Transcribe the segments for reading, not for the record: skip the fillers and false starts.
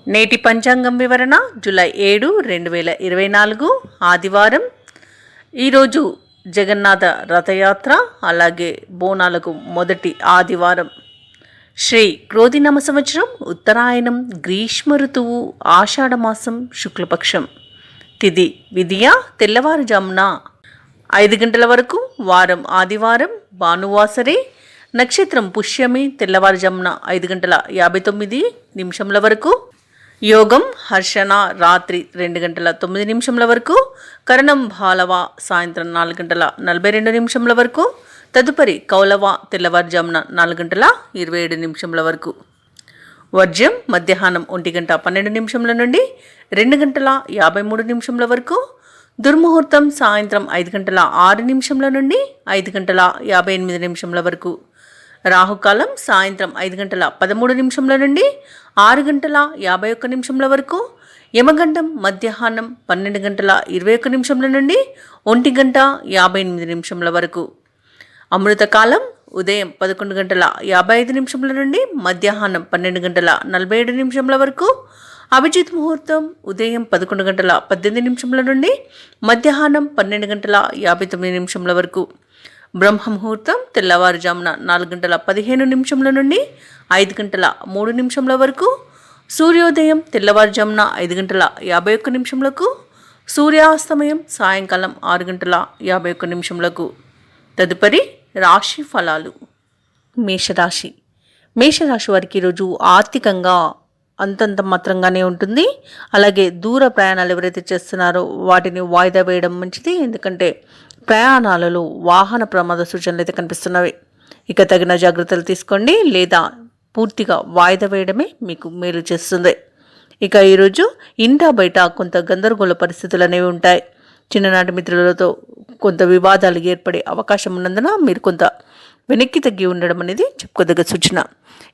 నేటి పంచాంగం వివరణ జూలై 7, 2024 ఆదివారం. ఈరోజు జగన్నాథ రథయాత్ర, అలాగే బోనాలకు మొదటి ఆదివారం. శ్రీ క్రోధినామ సంవత్సరం, ఉత్తరాయణం, గ్రీష్మ ఋతువు, ఆషాఢమాసం, శుక్లపక్షం. తిథి విధియ, తెల్లవారుజామున 5 గంటల వరకు. వారం ఆదివారం, భానువాసరే. నక్షత్రం పుష్యమి, తెల్లవారుజామున 5:59 వరకు. యోగం హర్షణ, రాత్రి 2:09 వరకు. కరణం భాలవ, సాయంత్రం 4:42 వరకు. తదుపరి కౌలవ, తెల్లవారుజామున 4:27 వరకు. వర్జ్యం మధ్యాహ్నం 1:12 నుండి 2:53 వరకు. దుర్ముహూర్తం సాయంత్రం 5:06 నుండి 5:58 వరకు. రాహుకాలం సాయంత్రం 5:13 నుండి 6:51 వరకు. యమగండం మధ్యాహ్నం 12:21 నుండి 1:58 వరకు. అమృతకాలం ఉదయం 11:55 నుండి మధ్యాహ్నం 12:47 వరకు. అభిజిత్ ముహూర్తం ఉదయం 11:18 నుండి మధ్యాహ్నం 12:59 వరకు. బ్రహ్మ ముహూర్తం తెల్లవారుజామున 4:15 నుండి 5:03 వరకు. సూర్యోదయం తెల్లవారుజామున 5:51 సూర్యాస్తమయం సాయంకాలం 6:51. తదుపరి రాశి ఫలాలు. మేషరాశి. మేషరాశి వారికి ఈరోజు ఆర్థికంగా అంతంత మాత్రంగానే ఉంటుంది. అలాగే దూర ప్రయాణాలు ఎవరైతే చేస్తున్నారో వాటిని వాయిదా వేయడం మంచిది. ఎందుకంటే ప్రయాణాలలో వాహన ప్రమాద సూచనలు అయితే కనిపిస్తున్నవి. ఇక తగిన జాగ్రత్తలు తీసుకోండి, లేదా పూర్తిగా వాయిదా వేయడమే మీకు మేలు చేస్తుంది. ఇక ఈరోజు ఇంటా బయట కొంత గందరగోళ పరిస్థితులు అనేవి ఉంటాయి. చిన్ననాటి మిత్రులతో కొంత వివాదాలు ఏర్పడే అవకాశం ఉన్నందున మీరు కొంత వెనక్కి తగ్గి ఉండడం అనేది చెప్పుకోదగ్గ సూచన.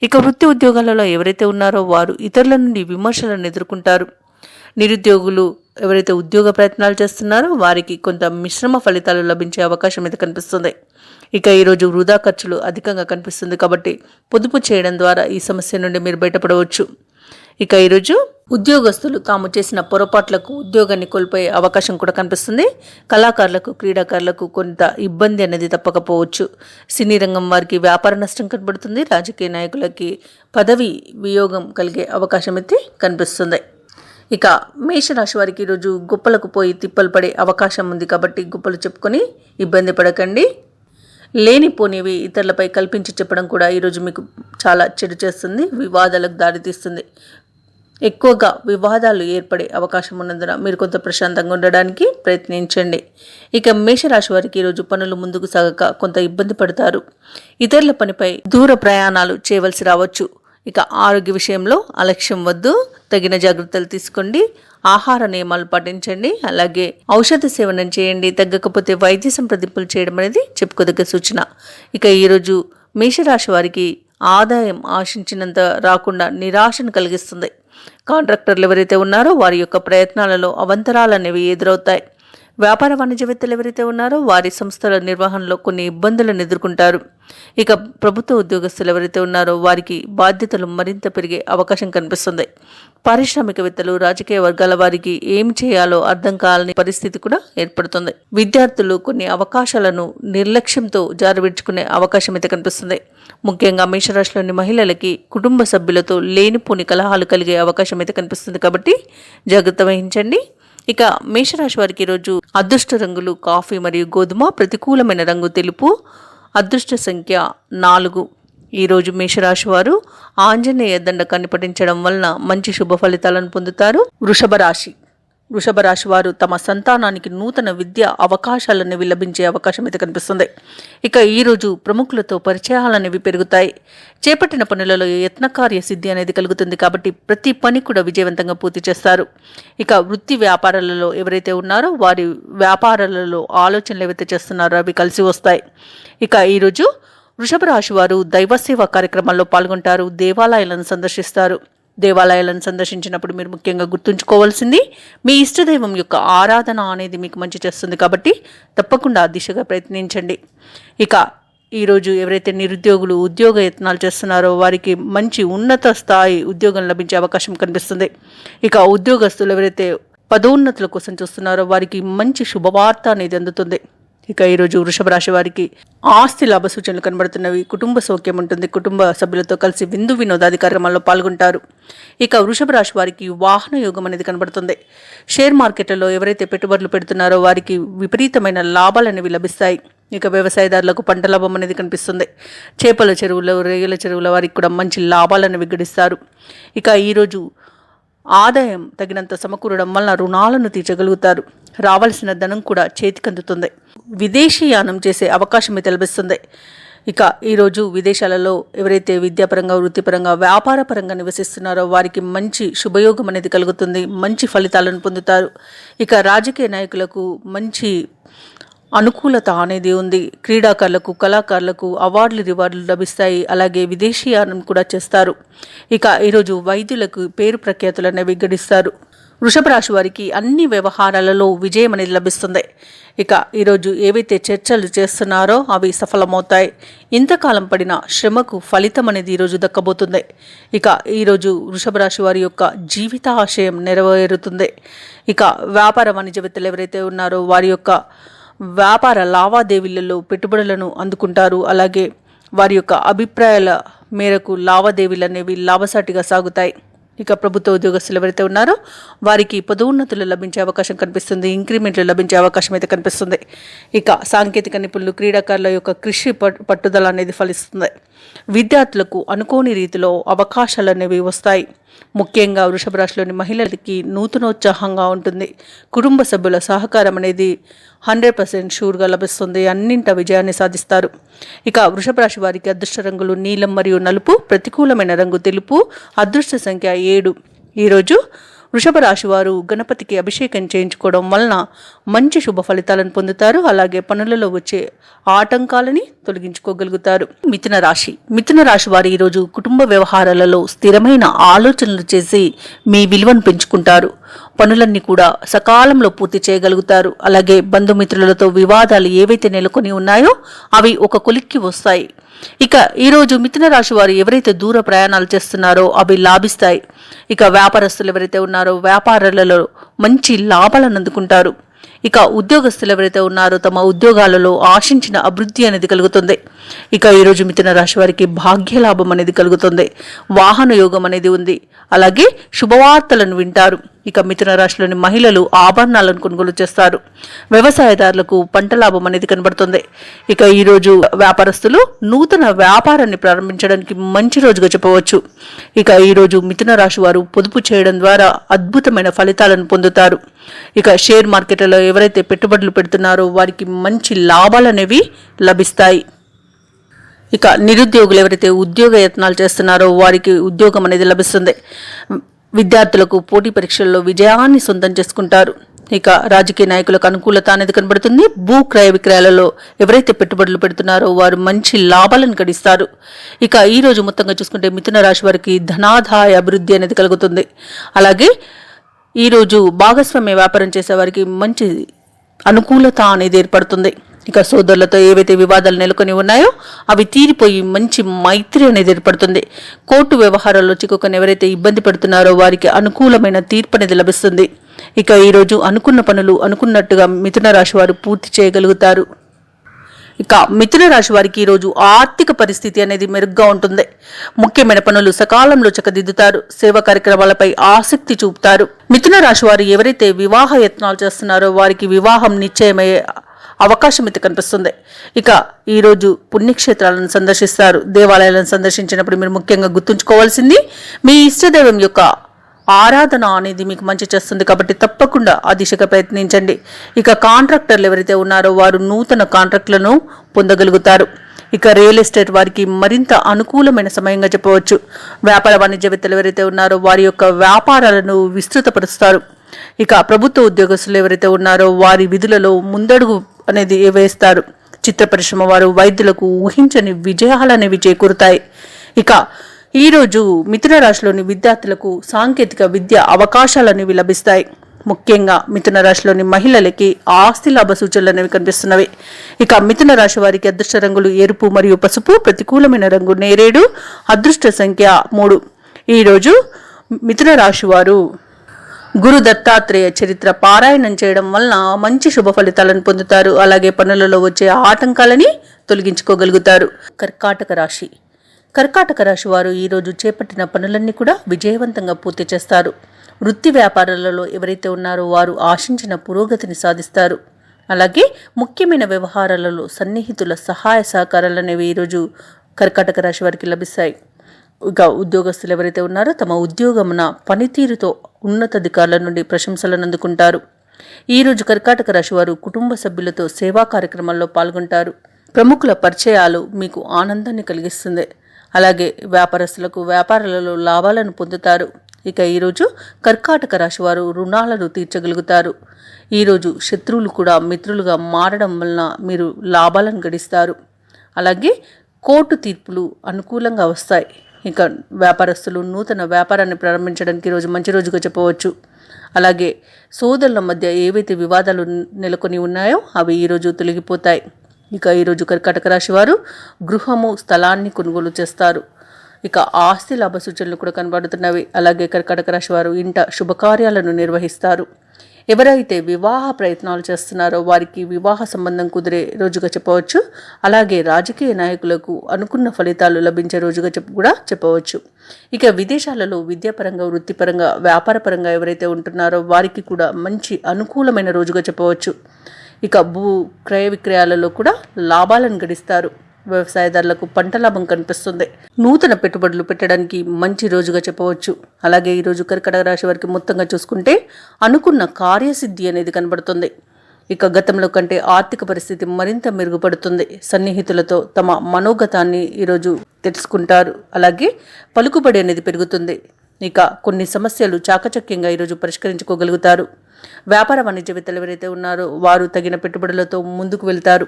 ఇక వృత్తి ఉద్యోగాలలో ఎవరైతే ఉన్నారో వారు ఇతరుల నుండి విమర్శలను ఎదుర్కొంటారు. నిరుద్యోగులు ఎవరైతే ఉద్యోగ ప్రయత్నాలు చేస్తున్నారో వారికి కొంత మిశ్రమ ఫలితాలు లభించే అవకాశం అయితే కనిపిస్తుంది. ఇక ఈరోజు వృధా ఖర్చులు అధికంగా కనిపిస్తుంది కాబట్టి పొదుపు చేయడం ద్వారా ఈ సమస్య నుండి మీరు బయటపడవచ్చు. ఇక ఈరోజు ఉద్యోగస్తులు తాము చేసిన పొరపాట్లకు ఉద్యోగాన్ని కోల్పోయే అవకాశం కూడా కనిపిస్తుంది. కళాకారులకు, క్రీడాకారులకు కొంత ఇబ్బంది అనేది తప్పకపోవచ్చు. సినీ రంగం వారికి వ్యాపార నష్టం కనబడుతుంది. రాజకీయ నాయకులకి పదవి వియోగం కలిగే అవకాశం అయితే కనిపిస్తుంది. ఇక మేషరాశి వారికి ఈరోజు గుప్పలకు పోయి తిప్పలు పడే అవకాశం ఉంది కాబట్టి గుప్పలు చెప్పుకొని ఇబ్బంది పడకండి. లేనిపోనివి ఇతరులపై కల్పించి చెప్పడం కూడా ఈరోజు మీకు చాలా చెడు చేస్తుంది, వివాదాలకు దారితీస్తుంది. ఎక్కువగా వివాదాలు ఏర్పడే అవకాశం ఉన్నందున మీరు కొంత ప్రశాంతంగా ఉండడానికి ప్రయత్నించండి. ఇక మేషరాశి వారికి ఈరోజు పనులు ముందుకు సాగక కొంత ఇబ్బంది పడతారు. ఇతరుల పనిపై దూర ప్రయాణాలు చేయవలసి రావచ్చు. ఇక ఆరోగ్య విషయంలో అలక్ష్యం వద్దు, తగిన జాగ్రత్తలు తీసుకోండి. ఆహార నియమాలు పాటించండి, అలాగే ఔషధ సేవనం చేయండి. తగ్గకపోతే వైద్య సంప్రదింపులు చేయడం అనేది చెప్పుకోదగ్గ సూచన. ఇక ఈరోజు మేషరాశి వారికి ఆదాయం ఆశించినంత రాకుండా నిరాశను కలిగిస్తుంది. కాంట్రాక్టర్లు ఎవరైతే ఉన్నారో వారి యొక్క ప్రయత్నాలలో అవంతరాలు అనేవి ఎదురవుతాయి. వ్యాపార వాణిజ్యవేత్తలు ఎవరైతే ఉన్నారో వారి సంస్థల నిర్వహణలో కొన్ని ఇబ్బందులను ఎదుర్కొంటారు. ఇక ప్రభుత్వ ఉద్యోగస్తులు ఎవరైతే ఉన్నారో వారికి బాధ్యతలు మరింత పెరిగే అవకాశం కనిపిస్తుంది. పారిశ్రామికవేత్తలు, రాజకీయ వర్గాల వారికి ఏం చేయాలో అర్థం కాలని పరిస్థితి కూడా ఏర్పడుతుంది. విద్యార్థులు కొన్ని అవకాశాలను నిర్లక్ష్యంతో జారవిడ్చుకునే అవకాశం అయితే కనిపిస్తుంది. ముఖ్యంగా మేషరాశిలోని మహిళలకి కుటుంబ సభ్యులతో లేనిపోని కలహాలు కలిగే అవకాశం అయితే కనిపిస్తుంది కాబట్టి జాగ్రత్త వహించండి. ఇక మేషరాశి వారికి ఈరోజు అదృష్ట రంగులు కాఫీ మరియు గోధుమ, ప్రతికూలమైన రంగు తెలుపు, అదృష్ట సంఖ్య 4. ఈరోజు మేషరాశి వారు ఆంజనేయ దండకాన్ని పఠించడం వలన మంచి శుభ ఫలితాలను పొందుతారు. వృషభ రాశి వారు తమ సంతానానికి నూతన విద్యా అవకాశాలనేవి లభించే అవకాశం అయితే కనిపిస్తుంది. ఇక ఈరోజు ప్రముఖులతో పరిచయాలనేవి పెరుగుతాయి. చేపట్టిన పనులలో యత్నకార్య సిద్ధి అనేది కలుగుతుంది కాబట్టి ప్రతి పని కూడా విజయవంతంగా పూర్తి చేస్తారు. ఇక వృత్తి వ్యాపారాలలో ఎవరైతే ఉన్నారో వారి వ్యాపారాలలో ఆలోచనలు ఏవైతే చేస్తున్నారో అవి కలిసి వస్తాయి. ఇక ఈరోజు వృషభ రాశి వారు దైవ సేవా కార్యక్రమాల్లో పాల్గొంటారు. దేవాలయాలను సందర్శిస్తారు. దేవాలయాలను సందర్శించినప్పుడు మీరు ముఖ్యంగా గుర్తుంచుకోవాల్సింది మీ ఇష్టదైవం యొక్క ఆరాధన అనేది మీకు మంచి చేస్తుంది కాబట్టి తప్పకుండా ఆ దిశగా ప్రయత్నించండి. ఇక ఈరోజు ఎవరైతే నిరుద్యోగులు ఉద్యోగ యత్నాలు చేస్తున్నారో వారికి మంచి ఉన్నత స్థాయి ఉద్యోగం లభించే అవకాశం కనిపిస్తుంది. ఇక ఉద్యోగస్తులు ఎవరైతే పదోన్నతుల కోసం చూస్తున్నారో వారికి మంచి శుభవార్త అనేది అందుతుంది. ఇక ఈరోజు వృషభ రాశి వారికి ఆస్తి లాభ సూచనలు కనబడుతున్నవి. కుటుంబ సౌఖ్యం ఉంటుంది. కుటుంబ సభ్యులతో కలిసి విందు వినోదాది కార్యక్రమాల్లో పాల్గొంటారు. ఇక వృషభ రాశి వారికి వాహన యోగం అనేది కనబడుతుంది. షేర్ మార్కెట్లలో ఎవరైతే పెట్టుబడులు పెడుతున్నారో వారికి విపరీతమైన లాభాలు అనేవి లభిస్తాయి. ఇక వ్యవసాయదారులకు పంట లాభం అనేది కనిపిస్తుంది. చేపల చెరువులు, రొయ్యల చెరువుల వారికి కూడా మంచి లాభాలను విగడిస్తారు. ఇక ఈరోజు ఆదాయం తగినంత సమకూరడం వలన రుణాలను తీర్చగలుగుతారు. రావాల్సిన ధనం కూడా చేతికందుతుంది. విదేశీయానం చేసే అవకాశం అయితే లభిస్తుంది. ఇక ఈరోజు విదేశాలలో ఎవరైతే విద్యాపరంగా, వృత్తిపరంగా, వ్యాపారపరంగా నివసిస్తున్నారో వారికి మంచి శుభయోగం అనేది కలుగుతుంది. మంచి ఫలితాలను పొందుతారు. ఇక రాజకీయ నాయకులకు మంచి అనుకూలత అనేది ఉంది. క్రీడాకారులకు, కళాకారులకు అవార్డులు, రివార్డులు లభిస్తాయి. అలాగే విదేశీయానం కూడా చేస్తారు. ఇక ఈరోజు వైద్యులకు పేరు ప్రఖ్యాతులు అనేవి గడిస్తారు. వృషభ రాశి వారికి అన్ని వ్యవహారాలలో విజయం అనేది లభిస్తుంది. ఇక ఈరోజు ఏవైతే చర్చలు చేస్తున్నారో అవి సఫలమవుతాయి. ఇంతకాలం పడిన శ్రమకు ఫలితం అనేది ఈరోజు దక్కబోతుంది. ఇక ఈరోజు వృషభ రాశి వారి యొక్క జీవితాశయం నెరవేరుతుంది. ఇక వ్యాపార వాణిజ్యవేత్తలు ఎవరైతే ఉన్నారో వారి యొక్క వ్యాపార లావాదేవీలలో పెట్టుబడులను అందుకుంటారు. అలాగే వారి యొక్క అభిప్రాయాల మేరకు లావాదేవీలు అనేవి లాభసాటిగా సాగుతాయి. ఇక ప్రభుత్వ ఉద్యోగస్తులు ఎవరైతే ఉన్నారో వారికి పదోన్నతులు లభించే అవకాశం కనిపిస్తుంది. ఇంక్రిమెంట్లు లభించే అవకాశం అయితే కనిపిస్తుంది. ఇక సాంకేతిక నిపుణులు, క్రీడాకారుల యొక్క కృషి పట్టుదల అనేది ఫలిస్తుంది. విద్యార్థులకు అనుకోని రీతిలో అవకాశాలు అనేవి వస్తాయి. ముఖ్యంగా వృషభ రాశిలోని మహిళలకి నూతనోత్సాహంగా ఉంటుంది. కుటుంబ సభ్యుల సహకారం అనేది 100% షూర్గా లభిస్తుంది. అన్నింట విజయాన్ని సాధిస్తారు. ఇక వృషభ రాశి వారికి అదృష్ట రంగులు నీలం మరియు నలుపు, ప్రతికూలమైన రంగు తెలుపు, అదృష్ట సంఖ్య 7. ఈరోజు వృషభ రాశి వారు గణపతికి అభిషేకం చేయించుకోవడం వలన మంచి శుభ ఫలితాలను పొందుతారు. అలాగే పనులలో వచ్చే ఆటంకాలని తొలగించుకోగలుగుతారు. మిథున రాశి వారు ఈరోజు కుటుంబ వ్యవహారాలలో స్థిరమైన ఆలోచనలు చేసి మీ విలువను పెంచుకుంటారు. పనులన్నీ కూడా సకాలంలో పూర్తి చేయగలుగుతారు. అలాగే బంధుమిత్రులతో వివాదాలు ఏవైతే నెలకొని ఉన్నాయో అవి ఒక కొలిక్కి వస్తాయి. ఇక ఈరోజు మిథున రాశి వారు ఎవరైతే దూర ప్రయాణాలు చేస్తున్నారో అవి లాభిస్తాయి. ఇక వ్యాపారస్తులు ఎవరైతే ఉన్నారో వ్యాపారాలలో మంచి లాభాలను అందుకుంటారు. ఇక ఉద్యోగస్తులు ఎవరైతే ఉన్నారో తమ ఉద్యోగాలలో ఆశించిన అభివృద్ధి అనేది కలుగుతుంది. ఇక ఈరోజు మిథున రాశి వారికి భాగ్యలాభం అనేది కలుగుతుంది. వాహన యోగం అనేది ఉంది. అలాగే శుభవార్తలను వింటారు. ఇక మిథున రాశిలోని మహిళలు ఆభరణాలను కొనుగోలు చేస్తారు. వ్యవసాయదారులకు పంట లాభం అనేది కనబడుతుంది. ఇక ఈరోజు వ్యాపారస్తులు నూతన వ్యాపారాన్ని ప్రారంభించడానికి మంచి రోజుగా చెప్పవచ్చు. ఇక ఈరోజు మిథున రాశి వారు పొదుపు చేయడం ద్వారా అద్భుతమైన ఫలితాలను పొందుతారు. ఇక షేర్ మార్కెట్లలో ఎవరైతే పెట్టుబడులు పెడుతున్నారో వారికి మంచి లాభాలు అనేవి లభిస్తాయి. ఇక నిరుద్యోగులు ఎవరైతే ఉద్యోగ యత్నాలు చేస్తున్నారో వారికి ఉద్యోగం అనేది లభిస్తుంది. విద్యార్థులకు పోటీ పరీక్షల్లో విజయాన్ని సొంతం చేసుకుంటారు. ఇక రాజకీయ నాయకులకు అనుకూలత అనేది కనబడుతుంది. భూ క్రయ విక్రయాలలో ఎవరైతే పెట్టుబడులు పెడుతున్నారో వారు మంచి లాభాలను గడిస్తారు. ఇక ఈ రోజు మొత్తంగా చూసుకుంటే మిథున రాశి వారికి ధనాదాయ అభివృద్ధి అనేది కలుగుతుంది. అలాగే ఈరోజు భాగస్వామ్య వ్యాపారం చేసే వారికి మంచి అనుకూలత అనేది ఏర్పడుతుంది. ఇక సోదరులతో ఏవైతే వివాదాలు నెలకొని ఉన్నాయో అవి తీరిపోయి మంచి మైత్రి అనేది ఏర్పడుతుంది. కోర్టు వ్యవహారాల్లో చిక్కుకొని ఎవరైతే ఇబ్బంది పడుతున్నారో వారికి అనుకూలమైన తీర్పు అనేది లభిస్తుంది. ఇక ఈరోజు అనుకున్న పనులు అనుకున్నట్టుగా మిథున రాశి వారు పూర్తి చేయగలుగుతారు. ఇక మిథున రాశి వారికి ఈరోజు ఆర్థిక పరిస్థితి అనేది మెరుగ్గా ఉంటుంది. ముఖ్యమైన పనులు సకాలంలో చక్కదిద్దుతారు. సేవా కార్యక్రమాలపై ఆసక్తి చూపుతారు. మిథున రాశి వారు ఎవరైతే వివాహ యత్నాలు చేస్తున్నారో వారికి వివాహం నిశ్చయమయ్యే అవకాశం అయితే కనిపిస్తుంది. ఇక ఈరోజు పుణ్యక్షేత్రాలను సందర్శిస్తారు. దేవాలయాలను సందర్శించినప్పుడు మీరు ముఖ్యంగా గుర్తుంచుకోవాల్సింది మీ ఇష్టదైవం యొక్క ఆరాధన అనేది మీకు మంచి చేస్తుంది. కాబట్టి తప్పకుండా ఆ దిశగా ప్రయత్నించండి. ఇక కాంట్రాక్టర్లు ఎవరైతే ఉన్నారో వారు నూతన కాంట్రాక్టులను పొందగలుగుతారు. ఇక రియల్ ఎస్టేట్ వారికి మరింత అనుకూలమైన సమయంగా చెప్పవచ్చు. వ్యాపార వాణిజ్యవేత్తలు ఎవరైతే ఉన్నారో వారి యొక్క వ్యాపారాలను విస్తృతపరుస్తారు. ఇక ప్రభుత్వ ఉద్యోగస్తులు ఎవరైతే ఉన్నారో వారి విధులలో ముందడుగు అనేది వేస్తారు. చిత్ర పరిశ్రమ వారు వైద్యులకు ఊహించని విజయాలనేవి చేకూరుతాయి. ఇక ఈరోజు మిథున రాశిలోని విద్యార్థులకు సాంకేతిక విద్య అవకాశాలు అనేవి లభిస్తాయి. ముఖ్యంగా మిథున రాశిలోని మహిళలకి ఆస్తి లాభ సూచనలు అనేవి కనిపిస్తున్నవి. ఇక మిథున రాశి వారికి అదృష్ట రంగులు ఎరుపు మరియు పసుపు, ప్రతికూలమైన రంగు నేరేడు, అదృష్ట సంఖ్య 3. ఈరోజు మిథున రాశి వారు గురు దత్తాత్రేయ చరిత్ర పారాయణం చేయడం వలన మంచి శుభ ఫలితాలను పొందుతారు. అలాగే పనులలో వచ్చే ఆటంకాలని తొలగించుకోగలుగుతారు. కర్కాటక రాశి వారు ఈరోజు చేపట్టిన పనులన్నీ కూడా విజయవంతంగా పూర్తి చేస్తారు. వృత్తి వ్యాపారాలలో ఎవరైతే ఉన్నారో వారు ఆశించిన పురోగతిని సాధిస్తారు. అలాగే ముఖ్యమైన వ్యవహారాలలో సన్నిహితుల సహాయ సహకారాలు అనేవి ఈరోజు కర్కాటక రాశి వారికి లభిస్తాయి. ఇక ఉద్యోగస్తులు ఎవరైతే ఉన్నారో తమ ఉద్యోగమున పనితీరుతో ఉన్నతాధికారుల నుండి ప్రశంసలను అందుకుంటారు. ఈరోజు కర్కాటక రాశి వారు కుటుంబ సభ్యులతో సేవా కార్యక్రమాల్లో పాల్గొంటారు. ప్రముఖుల పరిచయాలు మీకు ఆనందాన్ని కలిగిస్తుంది. అలాగే వ్యాపారస్తులకు వ్యాపారాలలో లాభాలను పొందుతారు. ఇక ఈరోజు కర్కాటక రాశి వారు రుణాలను తీర్చగలుగుతారు. ఈరోజు శత్రువులు కూడా మిత్రులుగా మారడం వలన మీరు లాభాలను గడిస్తారు. అలాగే కోర్టు తీర్పులు అనుకూలంగా వస్తాయి. ఇక వ్యాపారస్తులు నూతన వ్యాపారాన్ని ప్రారంభించడానికి ఈరోజు మంచి రోజుగా చెప్పవచ్చు. అలాగే సోదరుల మధ్య ఏవైతే వివాదాలు నెలకొని ఉన్నాయో అవి ఈరోజు తొలగిపోతాయి. ఇక ఈరోజు కర్కాటక రాశి వారు గృహము స్థలాన్ని కొనుగోలు చేస్తారు. ఇక ఆస్తి లాభ సూచనలు కూడా కనబడుతున్నవి. అలాగే కర్కాటక రాశి వారు ఇంట శుభకార్యాలను నిర్వహిస్తారు. ఎవరైతే వివాహ ప్రయత్నాలు చేస్తున్నారో వారికి వివాహ సంబంధం కుదిరే రోజుగా చెప్పవచ్చు. అలాగే రాజకీయ నాయకులకు అనుకున్న ఫలితాలు లభించే రోజుగా కూడా చెప్పవచ్చు. ఇక విదేశాలలో విద్యాపరంగా, వృత్తిపరంగా, వ్యాపారపరంగా ఎవరైతే ఉంటున్నారో వారికి కూడా మంచి అనుకూలమైన రోజుగా చెప్పవచ్చు. ఇక భూ క్రయ విక్రయాలలో కూడా లాభాలను గడిస్తారు. వ్యవసాయదారులకు పంట లాభం కనిపిస్తుంది. నూతన పెట్టుబడులు పెట్టడానికి మంచి రోజుగా చెప్పవచ్చు. అలాగే ఈరోజు కర్కాటక రాశి వారికి మొత్తంగా చూసుకుంటే అనుకున్న కార్యసిద్ధి అనేది కనబడుతుంది. ఇక గతంలో కంటే ఆర్థిక పరిస్థితి మరింత మెరుగుపడుతుంది. సన్నిహితులతో తమ మనోగతాన్ని ఈరోజు తెలుసుకుంటారు. అలాగే పలుకుబడి అనేది పెరుగుతుంది. ఇక కొన్ని సమస్యలు చాకచక్యంగా ఈరోజు పరిష్కరించుకోగలుగుతారు. వ్యాపార వాణిజ్యవేత్తలు ఎవరైతే ఉన్నారో వారు తగిన పెట్టుబడులతో ముందుకు వెళ్తారు.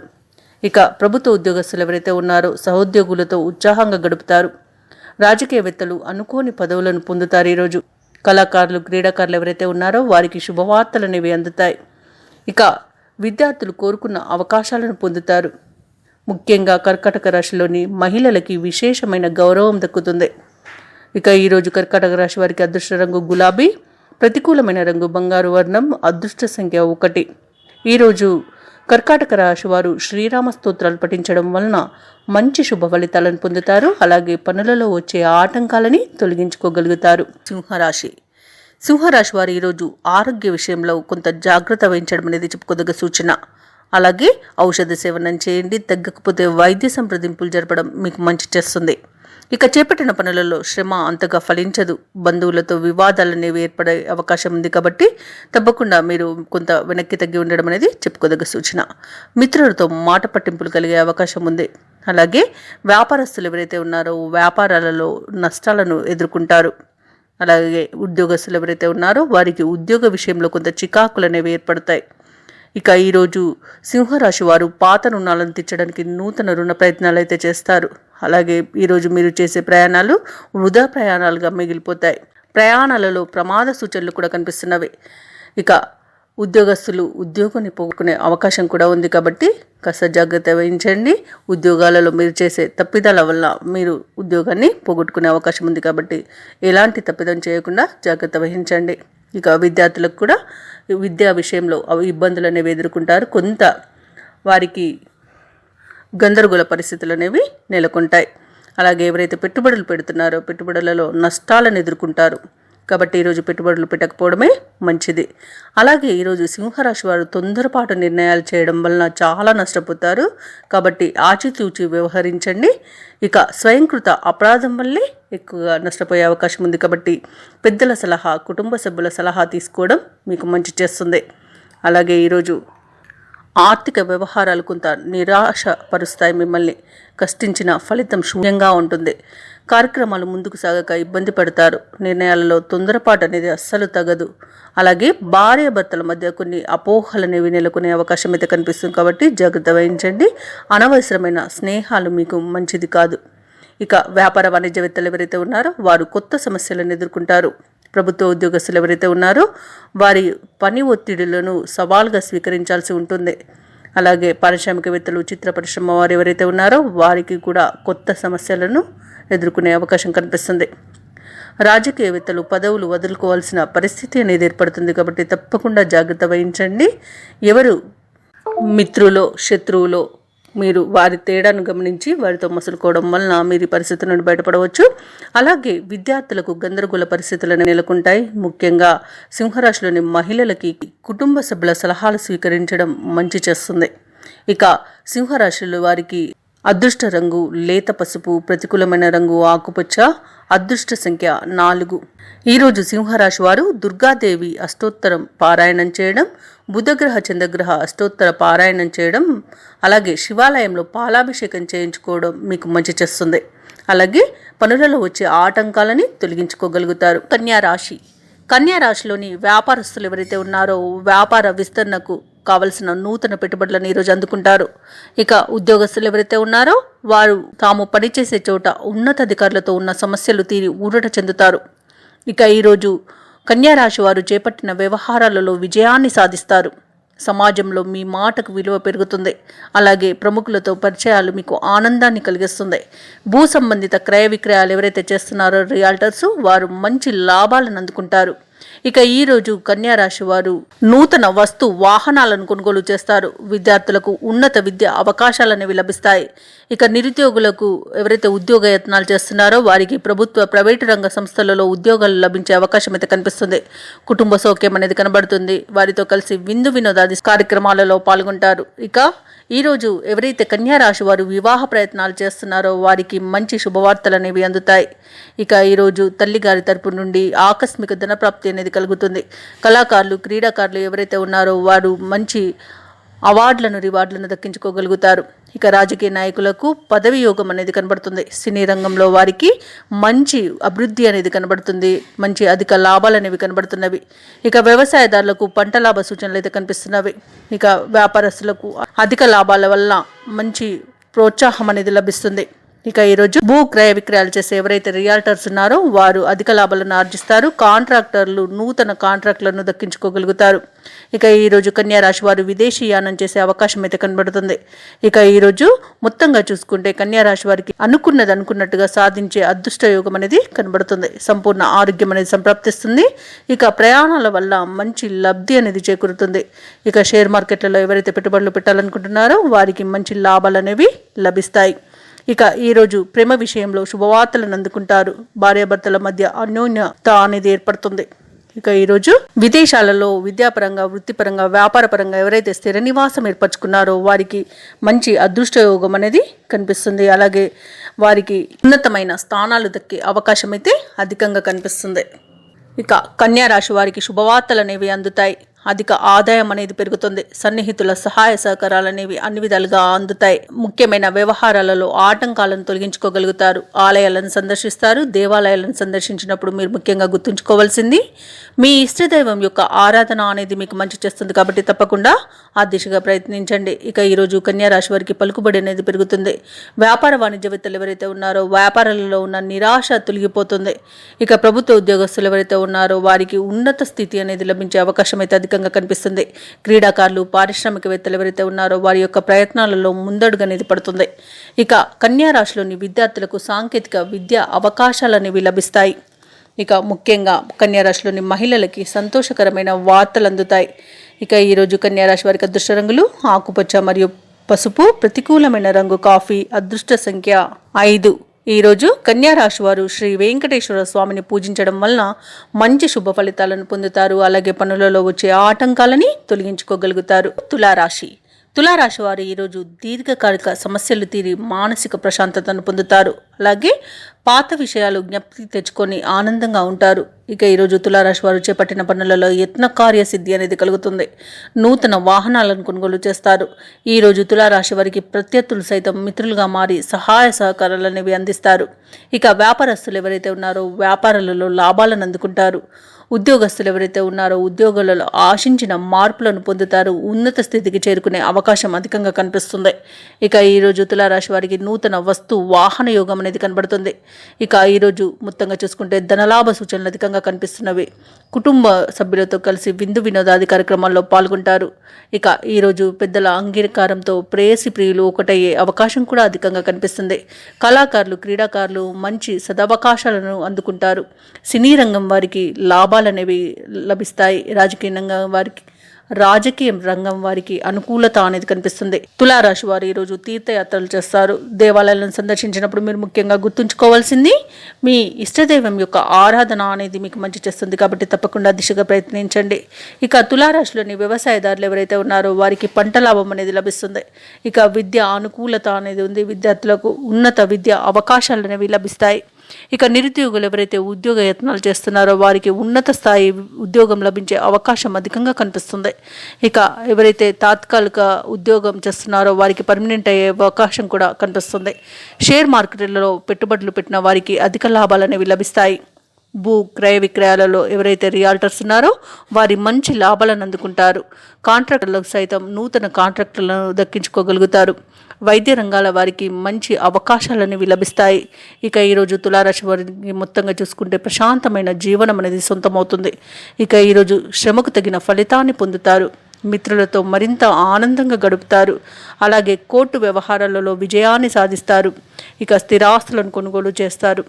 ఇక ప్రభుత్వ ఉద్యోగస్తులు ఎవరైతే ఉన్నారో సహోద్యోగులతో ఉత్సాహంగా గడుపుతారు. రాజకీయవేత్తలు అనుకోని పదవులను పొందుతారు. ఈరోజు కళాకారులు, క్రీడాకారులు ఎవరైతే ఉన్నారో వారికి శుభవార్తలు అనేవి అందుతాయి. ఇక విద్యార్థులు కోరుకున్న అవకాశాలను పొందుతారు. ముఖ్యంగా కర్కాటక రాశిలోని మహిళలకి విశేషమైన గౌరవం దక్కుతుంది. ఇక ఈరోజు కర్కాటక రాశి వారికి అదృష్ట రంగు గులాబీ, ప్రతికూలమైన రంగు బంగారు వర్ణం, అదృష్ట సంఖ్య 1. ఈరోజు కర్కాటక రాశి వారు శ్రీరామ స్తోత్రాలు పఠించడం వలన మంచి శుభ ఫలితాలను పొందుతారు. అలాగే పనులలో వచ్చే ఆటంకాలని తొలగించుకోగలుగుతారు. సింహరాశి వారు ఈరోజు ఆరోగ్య విషయంలో కొంత జాగ్రత్త వహించడం అనేది చెప్పుకోదగ్గ సూచన. అలాగే ఔషధ సేవనం చేయండి. తగ్గకపోతే వైద్య సంప్రదింపులు జరపడం మీకు మంచి చేస్తుంది. ఇక చేపట్టిన పనులలో శ్రమ అంతగా ఫలించదు. బంధువులతో వివాదాలు అనేవి ఏర్పడే అవకాశం ఉంది. కాబట్టి తప్పకుండా మీరు కొంత వెనక్కి తగ్గి ఉండడం అనేది చెప్పుకోదగ్గ సూచన. మిత్రులతో మాట పట్టింపులు కలిగే అవకాశం ఉంది. అలాగే వ్యాపారస్తులు ఎవరైతే ఉన్నారో వ్యాపారాలలో నష్టాలను ఎదుర్కొంటారు. అలాగే ఉద్యోగస్తులు ఎవరైతే ఉన్నారో వారికి ఉద్యోగ విషయంలో కొంత చికాకులు అనేవి ఏర్పడతాయి. ఇక ఈరోజు సింహరాశి వారు పాత రుణాలను తీర్చడానికి నూతన రుణ ప్రయత్నాలు అయితే చేస్తారు. అలాగే ఈరోజు మీరు చేసే ప్రయాణాలు వృధా ప్రయాణాలుగా మిగిలిపోతాయి. ప్రయాణాలలో ప్రమాద సూచనలు కూడా కనిపిస్తున్నవి. ఇక ఉద్యోగస్తులు ఉద్యోగాన్ని పోగొట్టుకునే అవకాశం కూడా ఉంది. కాబట్టి కాస్త జాగ్రత్త వహించండి. ఉద్యోగాలలో మీరు చేసే తప్పిదాల వల్ల మీరు ఉద్యోగాన్ని పోగొట్టుకునే అవకాశం ఉంది. కాబట్టి ఎలాంటి తప్పిదం చేయకుండా జాగ్రత్త వహించండి. ఇక విద్యార్థులకు కూడా విద్యా విషయంలో ఇబ్బందులు అనేవి ఎదుర్కొంటారు. కొంత వారికి గందరగోళ పరిస్థితులు అనేవి నెలకొంటాయి. అలాగే ఎవరైతే పెట్టుబడులు పెడుతున్నారో పెట్టుబడులలో నష్టాలను ఎదుర్కొంటారు. కాబట్టి ఈరోజు పెట్టుబడులు పెట్టకపోవడమే మంచిది. అలాగే ఈరోజు సింహరాశి వారు తొందరపాటు నిర్ణయాలు చేయడం వలన చాలా నష్టపోతారు. కాబట్టి ఆచితూచి వ్యవహరించండి. ఇక స్వయంకృత అపరాధం వల్లే ఎక్కువగా నష్టపోయే అవకాశం ఉంది. కాబట్టి పెద్దల సలహా, కుటుంబ సభ్యుల సలహా తీసుకోవడం మీకు మంచి చేస్తుంది. అలాగే ఈరోజు ఆర్థిక వ్యవహారాలు కొంత నిరాశ పరుస్తాయి. మిమ్మల్ని కష్టించిన ఫలితం శూన్యంగా ఉంటుంది. కార్యక్రమాలు ముందుకు సాగక ఇబ్బంది పడతారు. నిర్ణయాలలో తొందరపాటు అనేది అస్సలు తగదు. అలాగే భార్యాభర్తల మధ్య కొన్ని అపోహలు అనేవి నెలకొనే అవకాశం అయితే కనిపిస్తుంది. కాబట్టి జాగ్రత్త వహించండి. అనవసరమైన స్నేహాలు మీకు మంచిది కాదు. ఇక వ్యాపార వాణిజ్యవేత్తలు ఎవరైతే ఉన్నారో వారు కొత్త సమస్యలను ఎదుర్కొంటారు. ప్రభుత్వ ఉద్యోగస్తులు ఎవరైతే ఉన్నారో వారి పని ఒత్తిడులను సవాల్గా స్వీకరించాల్సి ఉంటుంది. అలాగే పారిశ్రామికవేత్తలు, చిత్ర పరిశ్రమ వారు ఎవరైతే ఉన్నారో వారికి కూడా కొత్త సమస్యలను ఎదుర్కొనే అవకాశం కనిపిస్తుంది. రాజకీయవేత్తలు పదవులు వదులుకోవాల్సిన పరిస్థితి అనేది ఏర్పడుతుంది కాబట్టి తప్పకుండా జాగ్రత్త వహించండి. ఎవరు మిత్రులో శత్రువులో మీరు వారి తేడాను గమనించి వారితో మసులుకోవడం వలన మీరు ఈ పరిస్థితి నుండి బయటపడవచ్చు. అలాగే విద్యార్థులకు గందరగోళ పరిస్థితులు నెలకొంటాయి. ముఖ్యంగా సింహరాశిలోని మహిళలకి కుటుంబ సభ్యుల సలహాలు స్వీకరించడం మంచి చేస్తుంది. ఇక సింహరాశిలో వారికి అదృష్ట రంగు లేత పసుపు, ప్రతికూలమైన రంగు ఆకుపచ్చ, అదృష్ట సంఖ్య 4. ఈరోజు సింహరాశి వారు దుర్గాదేవి అష్టోత్తరం పారాయణం చేయడం, బుధగ్రహ చంద్రగ్రహ అష్టోత్తర పారాయణం చేయడం, అలాగే శివాలయంలో పాలాభిషేకం చేయించుకోవడం మీకు మంచి చేస్తుంది. అలాగే పనులలో వచ్చే ఆటంకాలని తొలగించుకోగలుగుతారు. కన్యా రాశిలోని వ్యాపారస్తులు ఎవరైతే ఉన్నారో వ్యాపార విస్తరణకు కావలసిన నూతన పెట్టుబడులను ఈరోజు అందుకుంటారు. ఇక ఉద్యోగస్తులు ఎవరైతే ఉన్నారో వారు తాము పనిచేసే చోట ఉన్నతాధికారులతో ఉన్న సమస్యలు తీరి ఊరట చెందుతారు. ఇక ఈరోజు కన్యా రాశి వారు చేపట్టిన వ్యవహారాలలో విజయాన్ని సాధిస్తారు. సమాజంలో మీ మాటకు విలువ పెరుగుతుంది. అలాగే ప్రముఖులతో పరిచయాలు మీకు ఆనందాన్ని కలిగిస్తుంది. భూ సంబంధిత క్రయ విక్రయాలు ఎవరైతే చేస్తున్నారో రియాల్టర్స్ వారు మంచి లాభాలను అందుకుంటారు. ఇక ఈరోజు కన్యా రాశి వారు నూతన వస్తు వాహనాలను కొనుగోలు చేస్తారు. విద్యార్థులకు ఉన్నత విద్య అవకాశాలు అనేవి లభిస్తాయి. ఇక నిరుద్యోగులకు ఎవరైతే ఉద్యోగ యత్నాలు చేస్తున్నారో వారికి ప్రభుత్వ, ప్రైవేటు రంగ సంస్థలలో ఉద్యోగాలు లభించే అవకాశం అయితే కనిపిస్తుంది. కుటుంబ సౌఖ్యం అనేది కనబడుతుంది. వారితో కలిసి విందు వినోదాది కార్యక్రమాలలో పాల్గొంటారు. ఇక ఈరోజు ఎవరైతే కన్యా రాశి వారు వివాహ ప్రయత్నాలు చేస్తున్నారో వారికి మంచి శుభవార్తలు అనేవి అందుతాయి. ఇక ఈరోజు తల్లిగారి తరపు నుండి ఆకస్మిక ధనప్రాప్తి అనేది కలుగుతుంది. కళాకారులు, క్రీడాకారులు ఎవరైతే ఉన్నారో వారు మంచి రివార్డులను దక్కించుకోగలుగుతారు. ఇక రాజకీయ నాయకులకు పదవి యోగం అనేది కనబడుతుంది. సినీ రంగంలో వారికి మంచి అభివృద్ధి అనేది కనబడుతుంది. మంచి అధిక లాభాలు అనేవి కనబడుతున్నవి. ఇక వ్యవసాయదారులకు పంట లాభ సూచనలు అయితే కనిపిస్తున్నవి. ఇక వ్యాపారస్తులకు అధిక లాభాల వల్ల మంచి ప్రోత్సాహం అనేది లభిస్తుంది. ఇక ఈరోజు భూ క్రయ విక్రయాలు చేసే ఎవరైతే రియాల్టర్స్ ఉన్నారో వారు అధిక లాభాలను ఆర్జిస్తారు. కాంట్రాక్టర్లు నూతన కాంట్రాక్టులను దక్కించుకోగలుగుతారు. ఇక ఈరోజు కన్యా రాశి వారు విదేశీ యానం చేసే అవకాశం అయితే కనబడుతుంది. ఇక ఈరోజు మొత్తంగా చూసుకుంటే కన్యా రాశి వారికి అనుకున్నట్టుగా సాధించే అదృష్ట యోగం అనేది కనబడుతుంది. సంపూర్ణ ఆరోగ్యం అనేది సంప్రాప్తిస్తుంది. ఇక ప్రయాణాల వల్ల మంచి లబ్ధి అనేది చేకూరుతుంది. ఇక షేర్ మార్కెట్లలో ఎవరైతే పెట్టుబడులు పెట్టాలనుకుంటున్నారో వారికి మంచి లాభాలు అనేవి లభిస్తాయి. ఇక ఈరోజు ప్రేమ విషయంలో శుభవార్తలను అందుకుంటారు. భార్యాభర్తల మధ్య అన్యోన్యత అనేది ఏర్పడుతుంది. ఇక ఈరోజు విదేశాలలో విద్యాపరంగా, వృత్తిపరంగా, వ్యాపారపరంగా ఎవరైతే స్థిర నివాసం ఏర్పరచుకున్నారో వారికి మంచి అదృష్ట యోగం అనేది కనిపిస్తుంది. అలాగే వారికి ఉన్నతమైన స్థానాలు దక్కే అవకాశం అయితే అధికంగా కనిపిస్తుంది. ఇక కన్యా రాశి వారికి శుభవార్తలు అనేవి అందుతాయి. అధిక ఆదాయం అనేది పెరుగుతుంది. సన్నిహితుల సహాయ సహకారాలు అనేవి అన్ని విధాలుగా అందుతాయి. ముఖ్యమైన వ్యవహారాలలో ఆటంకాలను తొలగించుకోగలుగుతారు. ఆలయాలను సందర్శిస్తారు. దేవాలయాలను సందర్శించినప్పుడు మీరు ముఖ్యంగా గుర్తుంచుకోవాల్సింది మీ ఇష్టదైవం యొక్క ఆరాధన అనేది మీకు మంచి చేస్తుంది కాబట్టి తప్పకుండా ఆ దిశగా ప్రయత్నించండి. ఇక ఈరోజు కన్యా రాశి వారికి పలుకుబడి అనేది పెరుగుతుంది. వ్యాపార వాణిజ్యవేత్తలు ఎవరైతే ఉన్నారో వ్యాపారాలలో ఉన్న నిరాశ తొలగిపోతుంది. ఇక ప్రభుత్వ ఉద్యోగస్తులు ఎవరైతే ఉన్నారో వారికి ఉన్నత స్థితి అనేది లభించే అవకాశం అయితే అధికంగా కనిపిస్తుంది. క్రీడాకారులు, పారిశ్రామికవేత్తలు ఎవరైతే ఉన్నారో వారి యొక్క ప్రయత్నాలలో ముందడుగు అనేది పడుతుంది. ఇక కన్యా రాశిలోని విద్యార్థులకు సాంకేతిక విద్య అవకాశాలు అనేవి లభిస్తాయి. ఇక ముఖ్యంగా కన్యా రాశిలోని మహిళలకి సంతోషకరమైన వార్తలు అందుతాయి. ఇక ఈరోజు కన్యా రాశి వారికి అదృష్ట రంగులు ఆకుపచ్చ మరియు పసుపు, ప్రతికూలమైన రంగు కాఫీ, అదృష్ట సంఖ్య 5. ఈరోజు కన్యా రాశి వారు శ్రీ వెంకటేశ్వర స్వామిని పూజించడం వలన మంచి శుభ ఫలితాలను పొందుతారు. అలాగే పనులలో వచ్చే ఆటంకాలని తొలగించుకోగలుగుతారు. తులారాశి వారు ఈరోజు దీర్ఘకాలిక సమస్యలు తీరి మానసిక ప్రశాంతతను పొందుతారు. అలాగే పాత విషయాలు జ్ఞప్తి తెచ్చుకొని ఆనందంగా ఉంటారు. ఇక ఈరోజు తులారాశి వారు చేపట్టిన పనులలో యత్న కార్యసిద్ధి అనేది కలుగుతుంది. నూతన వాహనాలను కొనుగోలు చేస్తారు. ఈరోజు తులారాశి వారికి ప్రత్యర్థులు సైతం మిత్రులుగా మారి సహాయ సహకారాలు అనేవి అందిస్తారు. ఇక వ్యాపారస్తులు ఎవరైతే ఉన్నారో వ్యాపారాలలో లాభాలను అందుకుంటారు. ఉద్యోగస్తులు ఎవరైతే ఉన్నారో ఉద్యోగాలలో ఆశించిన మార్పులను పొందుతారు, ఉన్నత స్థితికి చేరుకునే అవకాశం అధికంగా కనిపిస్తుంది. ఇక ఈరోజు తులారాశి వారికి నూతన వస్తు వాహన యోగం అనేది కనబడుతుంది. ఇక ఈరోజు మొత్తంగా చూసుకుంటే ధనలాభ సూచనలు అధికంగా కనిపిస్తున్నవి. కుటుంబ సభ్యులతో కలిసి విందు వినోదాది కార్యక్రమాల్లో పాల్గొంటారు. ఇక ఈరోజు పెద్దల అంగీకారంతో ప్రేయసి ప్రియులు ఒకటయ్యే అవకాశం కూడా అధికంగా కనిపిస్తుంది. కళాకారులు, క్రీడాకారులు మంచి సదవకాశాలను అందుకుంటారు. సినీ రంగం వారికి లాభాలనేవి లభిస్తాయి. రాజకీయ రంగం వారికి అనుకూలత అనేది కనిపిస్తుంది. తులారాశి వారు ఈరోజు తీర్థయాత్రలు చేస్తారు. దేవాలయాలను సందర్శించినప్పుడు మీరు ముఖ్యంగా గుర్తుంచుకోవాల్సింది మీ ఇష్టదైవం యొక్క ఆరాధన అనేది మీకు మంచి చేస్తుంది. కాబట్టి తప్పకుండా దిశగా ప్రయత్నించండి. ఇక తులారాశిలోని వ్యవసాయదారులు ఎవరైతే ఉన్నారో వారికి పంట లాభం అనేది లభిస్తుంది. ఇక విద్య అనుకూలత అనేది ఉంది. విద్యార్థులకు ఉన్నత విద్య అవకాశాలు అనేవి లభిస్తాయి. ఇక నిరుద్యోగులు ఎవరైతే ఉద్యోగ యత్నాలు చేస్తున్నారో వారికి ఉన్నత స్థాయి ఉద్యోగం లభించే అవకాశం అధికంగా కనిపిస్తుంది. ఇక ఎవరైతే తాత్కాలిక ఉద్యోగం చేస్తున్నారో వారికి పర్మనెంట్ అయ్యే అవకాశం కూడా కనిపిస్తుంది. షేర్ మార్కెట్లలో పెట్టుబడులు పెట్టిన వారికి అధిక లాభాలు అనేవి లభిస్తాయి. భూ క్రయ విక్రయాలలో ఎవరైతే రియాల్టర్స్ ఉన్నారో వారి మంచి లాభాలను అందుకుంటారు. కాంట్రాక్టర్లకు సైతం నూతన కాంట్రాక్టులను దక్కించుకోగలుగుతారు. వైద్య రంగాల వారికి మంచి అవకాశాలు అనేవి లభిస్తాయి. ఇక ఈరోజు తులారాశి వారికి మొత్తంగా చూసుకుంటే ప్రశాంతమైన జీవనం అనేది సొంతమవుతుంది. ఇక ఈరోజు శ్రమకు తగిన ఫలితాన్ని పొందుతారు. మిత్రులతో మరింత ఆనందంగా గడుపుతారు. అలాగే కోర్టు వ్యవహారాలలో విజయాన్ని సాధిస్తారు. ఇక స్థిరాస్తులను కొనుగోలు చేస్తారు.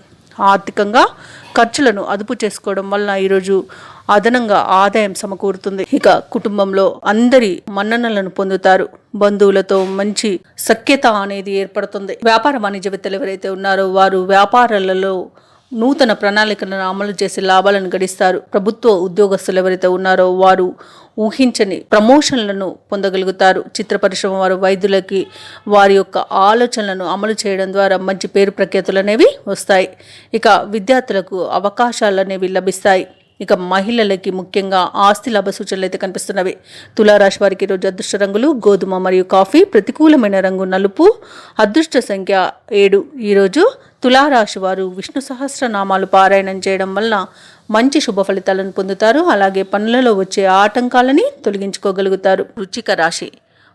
ఆర్థికంగా ఖర్చులను అదుపు చేసుకోవడం వల్ల ఈరోజు అదనంగా ఆదాయం సమకూరుతుంది. ఇక కుటుంబంలో అందరి మన్ననలను పొందుతారు. బంధువులతో మంచి సఖ్యత అనేది ఏర్పడుతుంది. వ్యాపార వాణిజ్యవేత్తలు ఎవరైతే ఉన్నారో వారు వ్యాపారాలలో నూతన ప్రణాళికలను అమలు చేసి లాభాలను గడిస్తారు. ప్రభుత్వ ఉద్యోగస్తులు ఎవరైతే ఉన్నారో వారు ఊహించని ప్రమోషన్లను పొందగలుగుతారు. చిత్ర పరిశ్రమ వారు వైద్యులకి వారి యొక్క ఆలోచనలను అమలు చేయడం ద్వారా మంచి పేరు ప్రఖ్యాతులు అనేవి వస్తాయి. ఇక విద్యార్థులకు అవకాశాలు అనేవి లభిస్తాయి. ఇక మహిళలకి ముఖ్యంగా ఆస్తి లాభ సూచనలు అయితే కనిపిస్తున్నవి. తులారాశి వారికి ఈరోజు అదృష్ట రంగులు గోధుమ మరియు కాఫీ, ప్రతికూలమైన రంగు నలుపు, అదృష్ట సంఖ్య 7. ఈరోజు తులారాశి వారు విష్ణు సహస్రనామాలు పారాయణం చేయడం వల్ల మంచి శుభ ఫలితాలను పొందుతారు. అలాగే పనులలో వచ్చే ఆటంకాలని తొలగించుకోగలుగుతారు.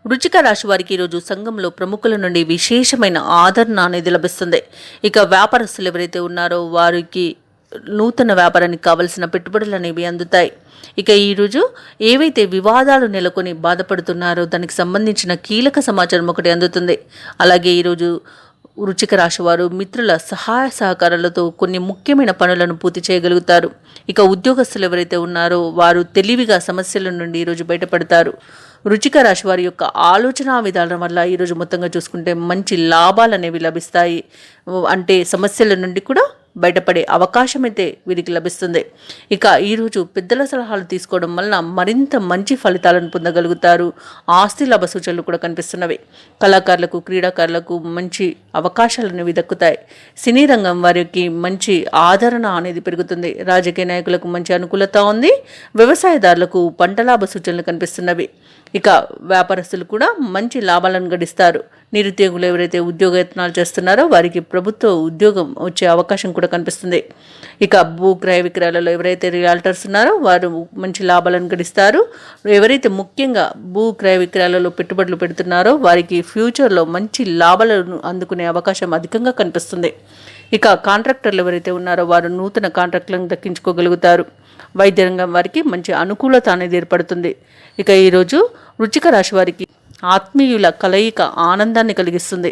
వృశ్చిక రాశి వారికి ఈరోజు సంఘంలో ప్రముఖుల నుండి విశేషమైన ఆదరణ అనేది లభిస్తుంది. ఇక వ్యాపారస్తులు ఎవరైతే ఉన్నారో వారికి నూతన వ్యాపారానికి కావలసిన పెట్టుబడులు అనేవి అందుతాయి. ఇక ఈరోజు ఏవైతే వివాదాలు నెలకొని బాధపడుతున్నారో దానికి సంబంధించిన కీలక సమాచారం ఒకటి అందుతుంది. అలాగే ఈరోజు వృశ్చిక రాశి వారు మిత్రుల సహాయ సహకారాలతో కొన్ని ముఖ్యమైన పనులను పూర్తి చేయగలుగుతారు. ఇక ఉద్యోగస్తులు ఎవరైతే ఉన్నారో వారు తెలివిగా సమస్యల నుండి ఈరోజు బయటపడతారు. వృశ్చిక రాశి వారి యొక్క ఆలోచన విధానం వల్ల ఈరోజు మొత్తంగా చూసుకుంటే మంచి లాభాలు అనేవి లభిస్తాయి. అంటే సమస్యల నుండి కూడా బయటపడే అవకాశం అయితే వీరికి లభిస్తుంది. ఇక ఈరోజు పెద్దల సలహాలు తీసుకోవడం వలన మరింత మంచి ఫలితాలను పొందగలుగుతారు. ఆస్తి లాభ సూచనలు కూడా కనిపిస్తున్నవి. కళాకారులకు, క్రీడాకారులకు మంచి అవకాశాలు అనేవి దక్కుతాయి. సినీ రంగం వారికి మంచి ఆదరణ అనేది పెరుగుతుంది. రాజకీయ నాయకులకు మంచి అనుకూలత ఉంది. వ్యవసాయదారులకు పంట లాభ సూచనలు కనిపిస్తున్నవి. ఇక వ్యాపారస్తులు కూడా మంచి లాభాలను గడిస్తారు. నిరుద్యోగులు ఎవరైతే ఉద్యోగ యత్నాలు చేస్తున్నారో వారికి ప్రభుత్వ ఉద్యోగం వచ్చే అవకాశం కూడా కనిపిస్తుంది. ఇక భూ క్రయ విక్రయాలలో ఎవరైతే రియాల్టర్స్ ఉన్నారో వారు మంచి లాభాలను గడిస్తారు. ఎవరైతే ముఖ్యంగా భూ క్రయ విక్రయాలలో పెట్టుబడులు పెడుతున్నారో వారికి ఫ్యూచర్లో మంచి లాభాలను అందుకునే అవకాశం అధికంగా కనిపిస్తుంది. ఇక కాంట్రాక్టర్లు ఎవరైతే ఉన్నారో వారు నూతన కాంట్రాక్టులను దక్కించుకోగలుగుతారు. వైద్య రంగం వారికి మంచి అనుకూలత అనేది ఏర్పడుతుంది. ఇక ఈరోజు వృశ్చిక రాశి వారికి ఆత్మీయుల కలయిక ఆనందాన్ని కలిగిస్తుంది.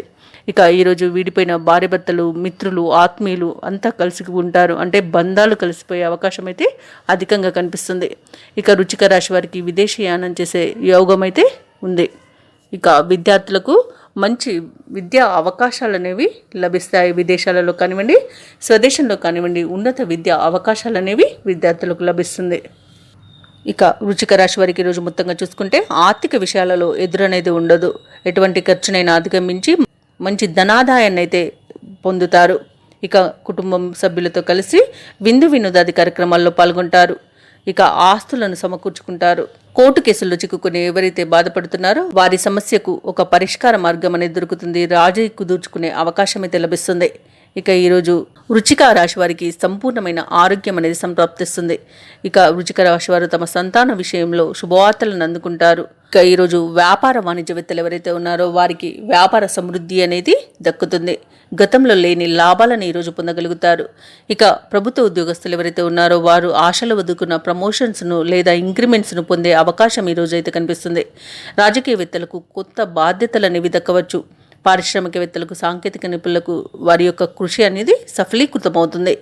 ఇక ఈరోజు వీడిపోయిన భార్యాభర్తలు, మిత్రులు, ఆత్మీయులు అంతా కలిసి ఉంటారు. అంటే బంధాలు కలిసిపోయే అవకాశం అయితే అధికంగా కనిపిస్తుంది. ఇక వృశ్చిక రాశి వారికి విదేశీయానం చేసే యోగం అయితే ఉంది. ఇక విద్యార్థులకు మంచి విద్యా అవకాశాలు అనేవి లభిస్తాయి. విదేశాలలో కానివ్వండి, స్వదేశంలో కానివ్వండి ఉన్నత విద్యా అవకాశాలు అనేవి విద్యార్థులకు లభిస్తుంది. ఇక వృశ్చిక రాశి వారికి ఈరోజు మొత్తంగా చూసుకుంటే ఆర్థిక విషయాలలో ఎదురనేది ఉండదు. ఎటువంటి ఖర్చునైనా అధిగమించి మంచి ధనాదాయాన్ని అయితే పొందుతారు. ఇక కుటుంబం సభ్యులతో కలిసి విందు వినోదాది కార్యక్రమాల్లో పాల్గొంటారు. ఇక ఆస్తులను సమకూర్చుకుంటారు. కోర్టు కేసుల్లో చిక్కుకుని ఎవరైతే బాధపడుతున్నారో వారి సమస్యకు ఒక పరిష్కార మార్గం అనేది దొరుకుతుంది. రాజీ కుదుర్చుకునే అవకాశం అయితే లభిస్తుంది. ఇక ఈరోజు వృశ్చిక రాశి వారికి సంపూర్ణమైన ఆరోగ్యం అనేది సంప్రాప్తిస్తుంది. ఇక వృశ్చిక రాశి వారు తమ సంతాన విషయంలో శుభవార్తలను అందుకుంటారు. ఇక ఈరోజు వ్యాపార వాణిజ్యవేత్తలు ఎవరైతే ఉన్నారో వారికి వ్యాపార సమృద్ధి అనేది దక్కుతుంది. గతంలో లేని లాభాలను ఈరోజు పొందగలుగుతారు. ఇక ప్రభుత్వ ఉద్యోగస్తులు ఎవరైతే ఉన్నారో వారు ఆశలు వదుకున్న ప్రమోషన్స్ను లేదా ఇంక్రిమెంట్స్ను పొందే అవకాశం ఈరోజు అయితే కనిపిస్తుంది. రాజకీయవేత్తలకు కొత్త బాధ్యతలు అనేవి దక్కవచ్చు. పారిశ్రామికవేత్తలకు, సాంకేతిక నిపుణులకు వారి యొక్క కృషి అనేది సఫలీకృతమవుతుంది.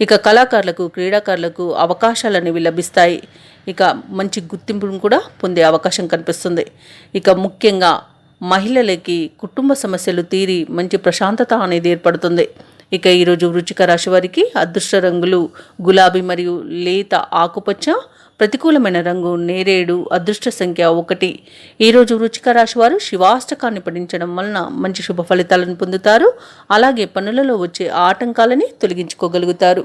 ఇక కళాకారులకు, క్రీడాకారులకు అవకాశాలు అనేవి లభిస్తాయి. ఇక మంచి గుర్తింపును కూడా పొందే అవకాశం కనిపిస్తుంది. ఇక ముఖ్యంగా మహిళలకి కుటుంబ సమస్యలు తీరి మంచి ప్రశాంతత అనేది ఏర్పడుతుంది. ఇక ఈరోజు వృశ్చిక రాశి వారికి అదృష్ట రంగులు గులాబీ మరియు లేత ఆకుపచ్చ, ప్రతికూలమైన రంగు నేరేడు, అదృష్ట సంఖ్య 1. ఈరోజు వృశ్చిక రాశి వారు శివాష్టకాన్ని పఠించడం వలన మంచి శుభ ఫలితాలను పొందుతారు. అలాగే పనులలో వచ్చే ఆటంకాలని తొలగించుకోగలుగుతారు.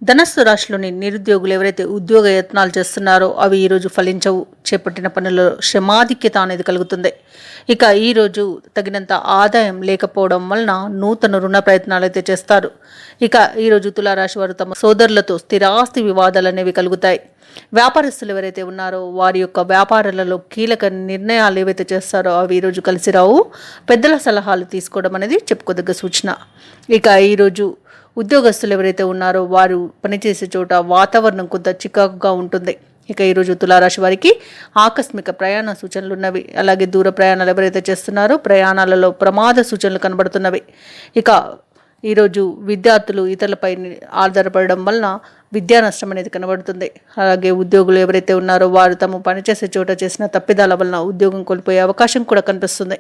ధనస్సు రాశిలోని నిరుద్యోగులు ఎవరైతే ఉద్యోగ యత్నాలు చేస్తున్నారో అవి ఈరోజు ఫలించవు. చేపట్టిన పనుల్లో శ్రమాధిక్యత అనేది కలుగుతుంది. ఇక ఈరోజు తగినంత ఆదాయం లేకపోవడం వలన నూతన రుణ ప్రయత్నాలు అయితే చేస్తారు. ఇక ఈరోజు తులారాశి వారు తమ సోదరులతో స్థిరాస్తి వివాదాలు అనేవి కలుగుతాయి. వ్యాపారస్తులు ఎవరైతే ఉన్నారో వారి యొక్క వ్యాపారాలలో కీలక నిర్ణయాలు ఏవైతే చేస్తారో అవి ఈరోజు కలిసి రావు. పెద్దల సలహాలు తీసుకోవడం అనేది చెప్పుకోదగ్గ సూచన. ఇక ఈరోజు ఉద్యోగస్తులు ఎవరైతే ఉన్నారో వారు పనిచేసే చోట వాతావరణం కొంత చికాకుగా ఉంటుంది. ఇక ఈరోజు తులారాశి వారికి ఆకస్మిక ప్రయాణ సూచనలు ఉన్నవి. అలాగే దూర ప్రయాణాలు ఎవరైతే చేస్తున్నారో ప్రయాణాలలో ప్రమాద సూచనలు కనబడుతున్నవి. ఇక ఈరోజు విద్యార్థులు ఇతరులపై ఆధారపడడం వలన విద్యా నష్టం అనేది కనబడుతుంది. అలాగే ఉద్యోగులు ఎవరైతే ఉన్నారో వారు తమ పనిచేసే చోట చేసిన తప్పిదాల వలన ఉద్యోగం కోల్పోయే అవకాశం కూడా కనిపిస్తుంది.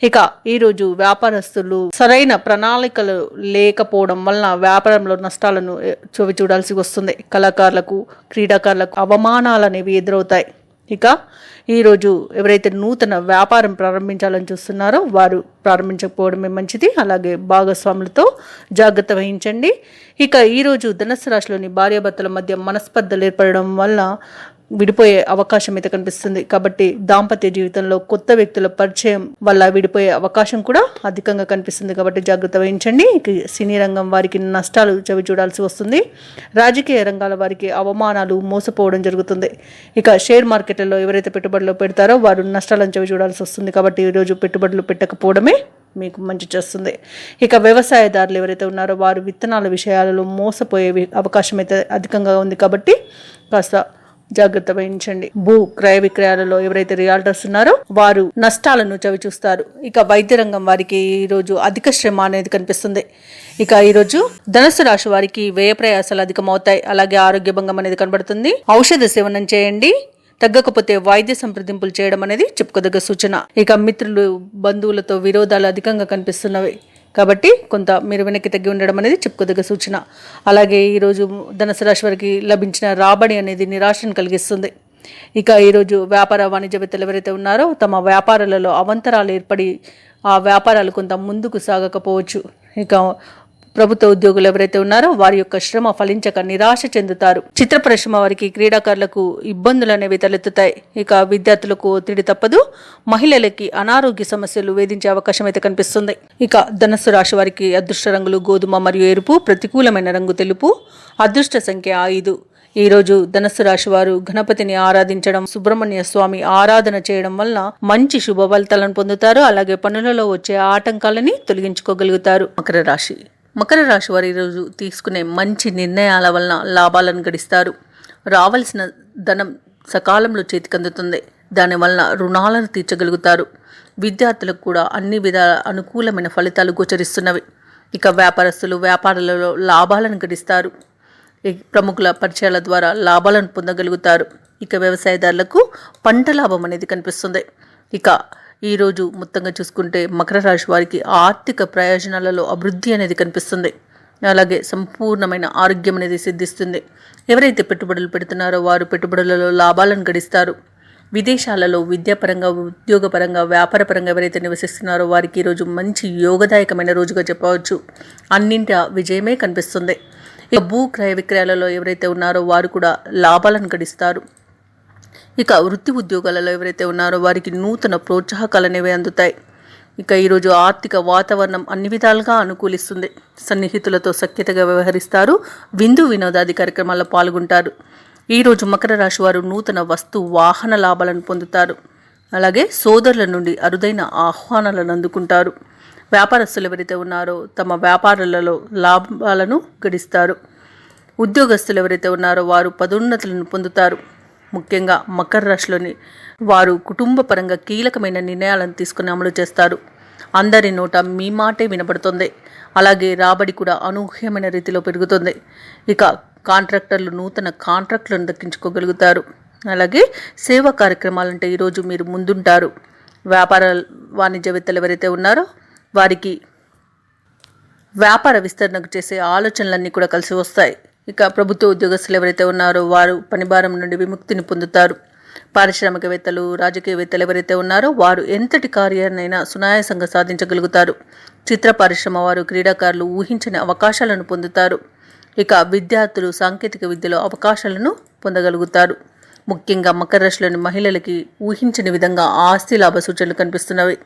ఇక ఈరోజు వ్యాపారస్తులు సరైన ప్రణాళికలు లేకపోవడం వలన వ్యాపారంలో నష్టాలను చవి చూడాల్సి వస్తుంది. కళాకారులకు, క్రీడాకారులకు అవమానాలు అనేవి ఎదురవుతాయి. ఇక ఈరోజు ఎవరైతే నూతన వ్యాపారం ప్రారంభించాలని చూస్తున్నారో వారు ప్రారంభించకపోవడమే మంచిది. అలాగే భాగస్వాములతో జాగ్రత్త వహించండి. ఇక ఈరోజు ధనుస్సు రాశిలోని భార్యాభర్తల మధ్య మనస్పర్ధలు ఏర్పడడం వల్ల విడిపోయే అవకాశం అయితే కనిపిస్తుంది. కాబట్టి దాంపత్య జీవితంలో కొత్త వ్యక్తుల పరిచయం వల్ల విడిపోయే అవకాశం కూడా అధికంగా కనిపిస్తుంది. కాబట్టి జాగ్రత్త వహించండి. ఇక సినీ రంగం వారికి నష్టాలు చవి చూడాల్సి వస్తుంది. రాజకీయ రంగాల వారికి అవమానాలు, మోసపోవడం జరుగుతుంది. ఇక షేర్ మార్కెట్లలో ఎవరైతే పెట్టుబడులు పెడతారో వారు నష్టాలను చవి చూడాల్సి వస్తుంది. కాబట్టి ఈరోజు పెట్టుబడులు పెట్టకపోవడమే మీకు మంచి చేస్తుంది. ఇక వ్యవసాయదారులు ఎవరైతే ఉన్నారో వారు విత్తనాల విషయాలలో మోసపోయే అవకాశం అయితే అధికంగా ఉంది. కాబట్టి కాస్త జాగ్రత్త వహించండి. భూ క్రయ విక్రయాలలో ఎవరైతే రియాల్టర్స్ ఉన్నారో వారు నష్టాలను చవి చూస్తారు. ఇక వైద్య రంగం వారికి ఈరోజు అధిక శ్రమ అనేది కనిపిస్తుంది. ఇక ఈరోజు ధనుస్సు రాశి వారికి వ్యయ ప్రయాసాలు అధికమవుతాయి. అలాగే ఆరోగ్య భంగం అనేది కనబడుతుంది. ఔషధ సేవనం చేయండి. తగ్గకపోతే వైద్య సంప్రదింపులు చేయడం అనేది చెప్పుకోదగ్గ సూచన. ఇక మిత్రులు, బంధువులతో విరోధాలు అధికంగా కనిపిస్తున్నవి. కాబట్టి కొంత మీరు వెనక్కి తగ్గి ఉండడం అనేది చెప్పుకోదగ్గ సూచన. అలాగే ఈరోజు ధనుసు రాశి వారికి లభించిన రాబడి అనేది నిరాశను కలిగిస్తుంది. ఇక ఈరోజు వ్యాపార వాణిజ్యవేత్తలు ఎవరైతే ఉన్నారో తమ వ్యాపారాలలో అవంతరాలు ఏర్పడి ఆ వ్యాపారాలు కొంత ముందుకు సాగకపోవచ్చు. ఇక ప్రభుత్వ ఉద్యోగులు ఎవరైతే ఉన్నారో వారి యొక్క శ్రమ ఫలించక నిరాశ చెందుతారు. చిత్ర పరిశ్రమ వారికి, క్రీడాకారులకు ఇబ్బందులు అనేవి తలెత్తుతాయి. ఇక విద్యార్థులకు ఒత్తిడి తప్పదు. మహిళలకి అనారోగ్య సమస్యలు వేధించే అవకాశం అయితే కనిపిస్తుంది. ఇక ధనుస్సు రాశి వారికి అదృష్ట రంగులు గోధుమ మరియు ఎరుపు, ప్రతికూలమైన రంగు తెలుపు, అదృష్ట సంఖ్య 5. ఈరోజు ధనుస్సు రాశి వారు గణపతిని ఆరాధించడం, సుబ్రహ్మణ్య స్వామి ఆరాధన చేయడం వలన మంచి శుభ ఫలితాలను పొందుతారు. అలాగే పనులలో వచ్చే ఆటంకాలని తొలగించుకోగలుగుతారు. మకర రాశి వారు ఈరోజు తీసుకునే మంచి నిర్ణయాల వలన లాభాలను గడిస్తారు. రావాల్సిన ధనం సకాలంలో చేతికందుతుంది. దానివలన రుణాలను తీర్చగలుగుతారు. విద్యార్థులకు కూడా అన్ని విధాల అనుకూలమైన ఫలితాలు గోచరిస్తున్నవి. ఇక వ్యాపారస్తులు వ్యాపారాలలో లాభాలను గడిస్తారు. ప్రముఖుల పరిచయాల ద్వారా లాభాలను పొందగలుగుతారు. ఇక వ్యవసాయదారులకు పంట లాభం అనేది కనిపిస్తుంది. ఇక ఈరోజు మొత్తంగా చూసుకుంటే మకర రాశి వారికి ఆర్థిక ప్రయోజనాలలో అభివృద్ధి అనేది కనిపిస్తుంది. అలాగే సంపూర్ణమైన ఆరోగ్యం అనేది సిద్ధిస్తుంది. ఎవరైతే పెట్టుబడులు పెడుతున్నారో వారు పెట్టుబడులలో లాభాలను గడిస్తారు. విదేశాలలో విద్యాపరంగా, ఉద్యోగపరంగా, వ్యాపారపరంగా ఎవరైతే నివసిస్తున్నారో వారికి ఈరోజు మంచి యోగదాయకమైన రోజుగా చెప్పవచ్చు. అన్నింటి విజయమే కనిపిస్తుంది. ఇక భూ క్రయ విక్రయాలలో ఎవరైతే ఉన్నారో వారు కూడా లాభాలను గడిస్తారు. ఇక వృత్తి ఉద్యోగాలలో ఎవరైతే ఉన్నారో వారికి నూతన ప్రోత్సాహకాలు అనేవి అందుతాయి. ఇక ఈరోజు ఆర్థిక వాతావరణం అన్ని విధాలుగా అనుకూలిస్తుంది. సన్నిహితులతో సఖ్యతగా వ్యవహరిస్తారు. విందు వినోదాది కార్యక్రమాల్లో పాల్గొంటారు. ఈరోజు మకర రాశి వారు నూతన వస్తు వాహన లాభాలను పొందుతారు. అలాగే సోదరుల నుండి అరుదైన ఆహ్వానాలను అందుకుంటారు. వ్యాపారస్తులు ఎవరైతే ఉన్నారో తమ వ్యాపారాలలో లాభాలను గడిస్తారు. ఉద్యోగస్తులు ఎవరైతే ఉన్నారో వారు పదోన్నతులను పొందుతారు. ముఖ్యంగా మకర రాశిలోని వారు కుటుంబ పరంగా కీలకమైన నిర్ణయాలను తీసుకుని అమలు చేస్తారు. అందరి నోట మీ మాటే వినబడుతుంది. అలాగే రాబడి కూడా అనూహ్యమైన రీతిలో పెరుగుతుంది. ఇక కాంట్రాక్టర్లు నూతన కాంట్రాక్టులను దక్కించుకోగలుగుతారు. అలాగే సేవా కార్యక్రమాలంటే ఈరోజు మీరు ముందుంటారు. వ్యాపార వాణిజ్యవేత్తలు ఎవరైతే ఉన్నారో వారికి వ్యాపార విస్తరణకు చేసే ఆలోచనలన్నీ కూడా కలిసి వస్తాయి. ఇక ప్రభుత్వ ఉద్యోగస్తులు ఎవరైతే ఉన్నారో వారు పనిభారం నుండి విముక్తిని పొందుతారు. పారిశ్రామికవేత్తలు రాజకీయవేత్తలు ఎవరైతే ఉన్నారో వారు ఎంతటి కార్యాన్నైనా సునాయాసంగా సాధించగలుగుతారు. చిత్ర పరిశ్రమ వారు క్రీడాకారులు ఊహించని అవకాశాలను పొందుతారు. ఇక విద్యార్థులు సాంకేతిక విద్యలో అవకాశాలను పొందగలుగుతారు. ముఖ్యంగా మకర రాశిలోని మహిళలకి ఊహించని విధంగా ఆస్తి లాభ సూచనలు కనిపిస్తున్నవి.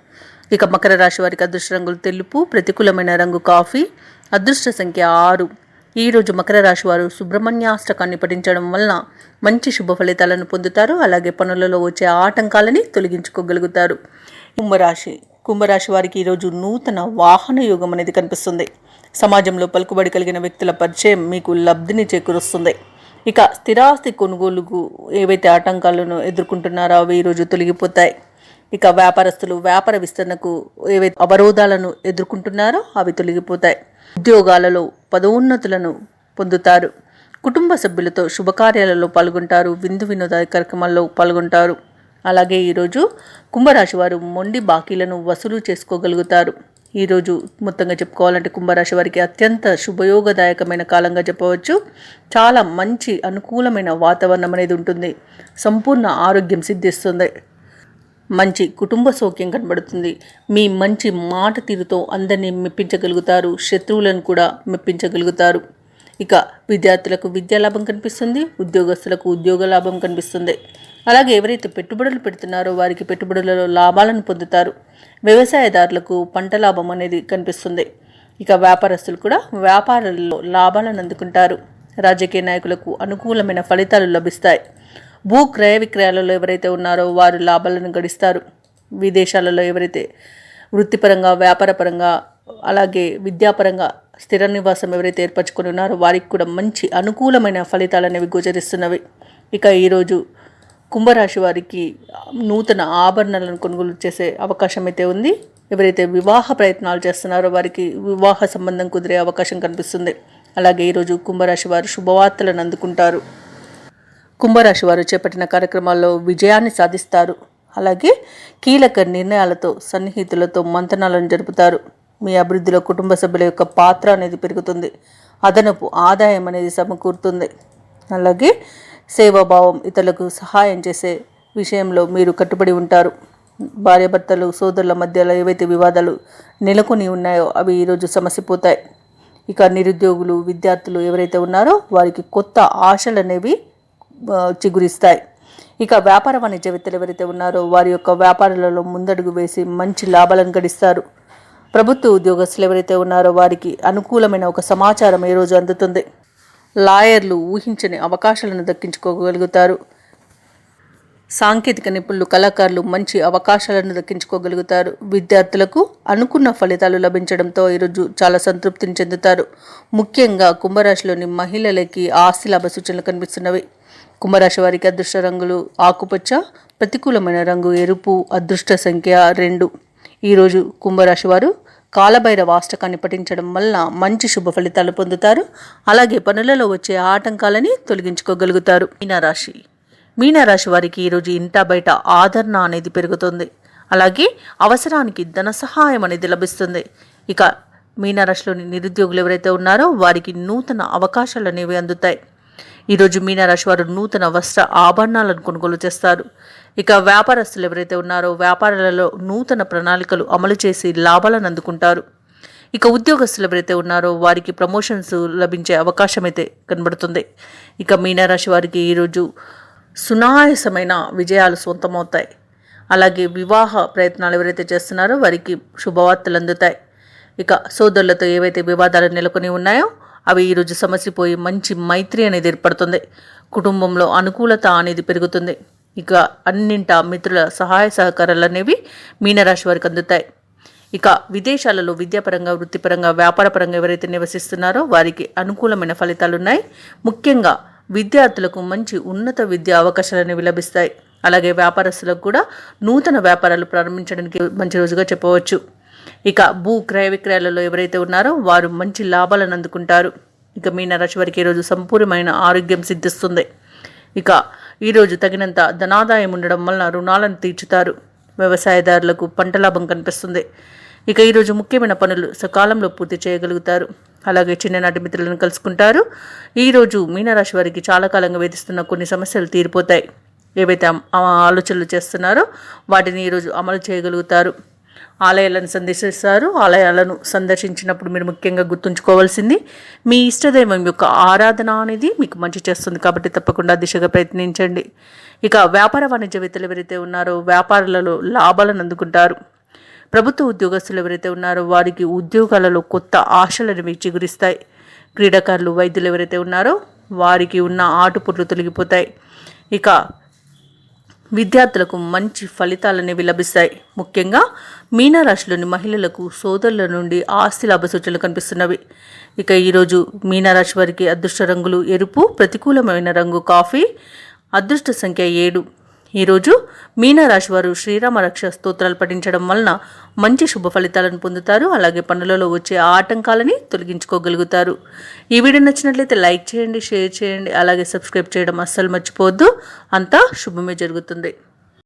ఇక మకర రాశి వారికి అదృష్ట రంగులు తెలుపు, ప్రతికూలమైన రంగు కాఫీ, అదృష్ట సంఖ్య 6. ఈరోజు మకర రాశి వారు సుబ్రహ్మణ్యాష్టకాన్ని పఠించడం వలన మంచి శుభ ఫలితాలను పొందుతారు. అలాగే పనులలో వచ్చే ఆటంకాలని తొలగించుకోగలుగుతారు. కుంభరాశి వారికి ఈరోజు నూతన వాహన యోగం అనేది కనిపిస్తుంది. సమాజంలో పలుకుబడి కలిగిన వ్యక్తుల పరిచయం మీకు లబ్ధిని చేకూరుస్తుంది. ఇక స్థిరాస్తి కొనుగోలుకు ఏవైతే ఆటంకాలను ఎదుర్కొంటున్నారో అవి ఈరోజు తొలగిపోతాయి. ఇక వ్యాపారస్తులు వ్యాపార విస్తరణకు ఏవైతే అవరోధాలను ఎదుర్కొంటున్నారో అవి తొలగిపోతాయి. ఉద్యోగాలలో పదోన్నతులను పొందుతారు. కుటుంబ సభ్యులతో శుభకార్యాలలో పాల్గొంటారు. విందు వినోద కార్యక్రమాల్లో పాల్గొంటారు. అలాగే ఈరోజు కుంభరాశి వారు మొండి బాకీలను వసూలు చేసుకోగలుగుతారు. ఈరోజు మొత్తంగా చెప్పుకోవాలంటే కుంభరాశి వారికి అత్యంత శుభయోగదాయకమైన కాలంగా చెప్పవచ్చు. చాలా మంచి అనుకూలమైన వాతావరణం అనేది ఉంటుంది. సంపూర్ణ ఆరోగ్యం సిద్ధిస్తుంది. మంచి కుటుంబ సౌఖ్యం కనబడుతుంది. మీ మంచి మాట తీరుతో అందరినీ మెప్పించగలుగుతారు. శత్రువులను కూడా మెప్పించగలుగుతారు. ఇక విద్యార్థులకు విద్యా లాభం కనిపిస్తుంది. ఉద్యోగస్తులకు ఉద్యోగ లాభం కనిపిస్తుంది. అలాగే ఎవరైతే పెట్టుబడులు పెడుతున్నారో వారికి పెట్టుబడులలో లాభాలను పొందుతారు. వ్యవసాయదారులకు పంట లాభం అనేది కనిపిస్తుంది. ఇక వ్యాపారస్తులు కూడా వ్యాపారాలలో లాభాలను అందుకుంటారు. రాజకీయ నాయకులకు అనుకూలమైన ఫలితాలు లభిస్తాయి. భూ క్రయ విక్రయాలలో ఎవరైతే ఉన్నారో వారు లాభాలను గడిస్తారు. విదేశాలలో ఎవరైతే వృత్తిపరంగా వ్యాపారపరంగా అలాగే విద్యాపరంగా స్థిర నివాసం ఎవరైతే ఏర్పరచుకొని ఉన్నారో వారికి కూడా మంచి అనుకూలమైన ఫలితాలు అనేవి గోచరిస్తున్నవి. ఇక ఈరోజు కుంభరాశి వారికి నూతన ఆభరణాలను కొనుగోలు చేసే అవకాశం అయితే ఉంది. ఎవరైతే వివాహ ప్రయత్నాలు చేస్తున్నారో వారికి వివాహ సంబంధం కుదిరే అవకాశం కనిపిస్తుంది. అలాగే ఈరోజు కుంభరాశి వారు శుభవార్తలను అందుకుంటారు. కుంభరాశి వారు చేపట్టిన కార్యక్రమాల్లో విజయాన్ని సాధిస్తారు. అలాగే కీలక నిర్ణయాలతో సన్నిహితులతో మంతనాలను జరుపుతారు. మీ అభివృద్ధిలో కుటుంబ సభ్యుల యొక్క పాత్ర అనేది పెరుగుతుంది. అదనపు ఆదాయం అనేది సమకూరుతుంది. అలాగే సేవాభావం ఇతరులకు సహాయం చేసే విషయంలో మీరు కట్టుబడి ఉంటారు. భార్యాభర్తలు సోదరుల మధ్యలో ఏవైతే వివాదాలు నెలకొని ఉన్నాయో అవి ఈరోజు సమసిపోతాయి. ఇక నిరుద్యోగులు విద్యార్థులు ఎవరైతే ఉన్నారో వారికి కొత్త ఆశలు అనేవి చిగురిస్తాయి. ఇక వ్యాపార వాణిజ్యవేత్తలు ఎవరైతే ఉన్నారో వారి యొక్క వ్యాపారాలలో ముందడుగు వేసి మంచి లాభాలను గడిస్తారు. ప్రభుత్వ ఉద్యోగస్తులు ఎవరైతే ఉన్నారో వారికి అనుకూలమైన ఒక సమాచారం ఈ రోజు అందుతుంది. లాయర్లు ఊహించని అవకాశాలను దక్కించుకోగలుగుతారు. సాంకేతిక నిపుణులు కళాకారులు మంచి అవకాశాలను దక్కించుకోగలుగుతారు. విద్యార్థులకు అనుకున్న ఫలితాలు లభించడంతో ఈరోజు చాలా సంతృప్తిని చెందుతారు. ముఖ్యంగా కుంభరాశిలోని మహిళలకి ఆస్తి లాభ సూచనలు కనిపిస్తున్నవి. కుంభరాశి వారికి అదృష్ట రంగులు ఆకుపచ్చ, ప్రతికూలమైన రంగు ఎరుపు, అదృష్ట సంఖ్య 2. ఈరోజు కుంభరాశి వారు కాలభైరవ అష్టకాన్ని పఠించడం వలన మంచి శుభ ఫలితాలు పొందుతారు. అలాగే పనులలో వచ్చే ఆటంకాలని తొలగించుకోగలుగుతారు. మీనరాశి వారికి ఈరోజు ఇంటా బయట ఆదరణ అనేది పెరుగుతుంది. అలాగే అవసరానికి ధన సహాయం అనేది లభిస్తుంది. ఇక మీనరాశిలోని నిరుద్యోగులు ఎవరైతే ఉన్నారో వారికి నూతన అవకాశాలు అనేవి అందుతాయి. ఈరోజు మీనరాశి వారు నూతన వస్త్ర ఆభరణాలను కొనుగోలు చేస్తారు. ఇక వ్యాపారస్తులు ఎవరైతే ఉన్నారో వ్యాపారాలలో నూతన ప్రణాళికలు అమలు చేసి లాభాలను అందుకుంటారు. ఇక ఉద్యోగస్తులు ఎవరైతే ఉన్నారో వారికి ప్రమోషన్స్ లభించే అవకాశం అయితే కనబడుతుంది. ఇక మీనరాశి వారికి ఈరోజు సునాయాసమైన విజయాలు సొంతమవుతాయి. అలాగే వివాహ ప్రయత్నాలు ఎవరైతే చేస్తున్నారో వారికి శుభవార్తలు అందుతాయి. ఇక సోదరులతో ఏవైతే వివాదాలు నెలకొని ఉన్నాయో అవి ఈరోజు సమసిపోయి మంచి మైత్రి అనేది ఏర్పడుతుంది. కుటుంబంలో అనుకూలత అనేది పెరుగుతుంది. ఇక అన్నింటా మిత్రుల సహాయ సహకారాలు అనేవి మీనరాశి వారికి అందుతాయి. ఇక విదేశాలలో విద్యాపరంగా, వృత్తిపరంగా, వ్యాపారపరంగా ఎవరైతే నివసిస్తున్నారో వారికి అనుకూలమైన ఫలితాలు ఉన్నాయి. ముఖ్యంగా విద్యార్థులకు మంచి ఉన్నత విద్యా అవకాశాలు అనేవి లభిస్తాయి. అలాగే వ్యాపారస్తులకు కూడా నూతన వ్యాపారాలు ప్రారంభించడానికి మంచి రోజుగా చెప్పవచ్చు. ఇక భూ క్రయ విక్రయాలలో ఎవరైతే ఉన్నారో వారు మంచి లాభాలను అందుకుంటారు. ఇక మీనరాశి వారికి ఈరోజు సంపూర్ణమైన ఆరోగ్యం సిద్ధిస్తుంది. ఇక ఈరోజు తగినంత ధనాదాయం ఉండడం వలన రుణాలను తీర్చుతారు. వ్యవసాయదారులకు పంట లాభం కనిపిస్తుంది. ఇక ఈరోజు ముఖ్యమైన పనులు సకాలంలో పూర్తి చేయగలుగుతారు. అలాగే చిన్ననాటి మిత్రులను కలుసుకుంటారు. ఈరోజు మీనరాశి వారికి చాలా కాలంగా వేధిస్తున్న కొన్ని సమస్యలు తీరిపోతాయి. ఏవైతే ఆలోచనలు చేస్తున్నారో వాటిని ఈరోజు అమలు చేయగలుగుతారు. ఆలయాలను సందర్శిస్తారు. ఆలయాలను సందర్శించినప్పుడు మీరు ముఖ్యంగా గుర్తుంచుకోవాల్సింది మీ ఇష్టదైవం యొక్క ఆరాధన అనేది మీకు మంచి చేస్తుంది. కాబట్టి తప్పకుండా దిశగా ప్రయత్నించండి. ఇక వ్యాపార వాణిజ్యవేత్తలు ఎవరైతే ఉన్నారో వ్యాపారాలలో లాభాలను అందుకుంటారు. ప్రభుత్వ ఉద్యోగస్తులు ఎవరైతే ఉన్నారో వారికి ఉద్యోగాలలో కొత్త ఆశలను చిగురిస్తాయి. క్రీడాకారులు, వైద్యులు ఎవరైతే ఉన్నారో వారికి ఉన్న ఆటుపోట్లు తొలగిపోతాయి. ఇక విద్యార్థులకు మంచి ఫలితాలనేవి లభిస్తాయి. ముఖ్యంగా మీనరాశిలోని మహిళలకు సోదరుల నుండి ఆస్తి లాభ సూచనలు కనిపిస్తున్నవి. ఇక ఈరోజు మీనరాశి వారికి అదృష్ట రంగులు ఎరుపు, ప్రతికూలమైన రంగు కాఫీ, అదృష్ట సంఖ్య 7. ఈరోజు మీనరాశి వారు శ్రీరామ రక్ష స్తోత్రాలు పఠించడం వలన మంచి శుభ ఫలితాలను పొందుతారు. అలాగే పనులలో వచ్చే ఆటంకాలని తొలగించుకోగలుగుతారు. ఈ వీడియో నచ్చినట్లయితే లైక్ చేయండి, షేర్ చేయండి, అలాగే సబ్స్క్రైబ్ చేయడం అస్సలు మర్చిపోవద్దు. అంతా శుభమే జరుగుతుంది.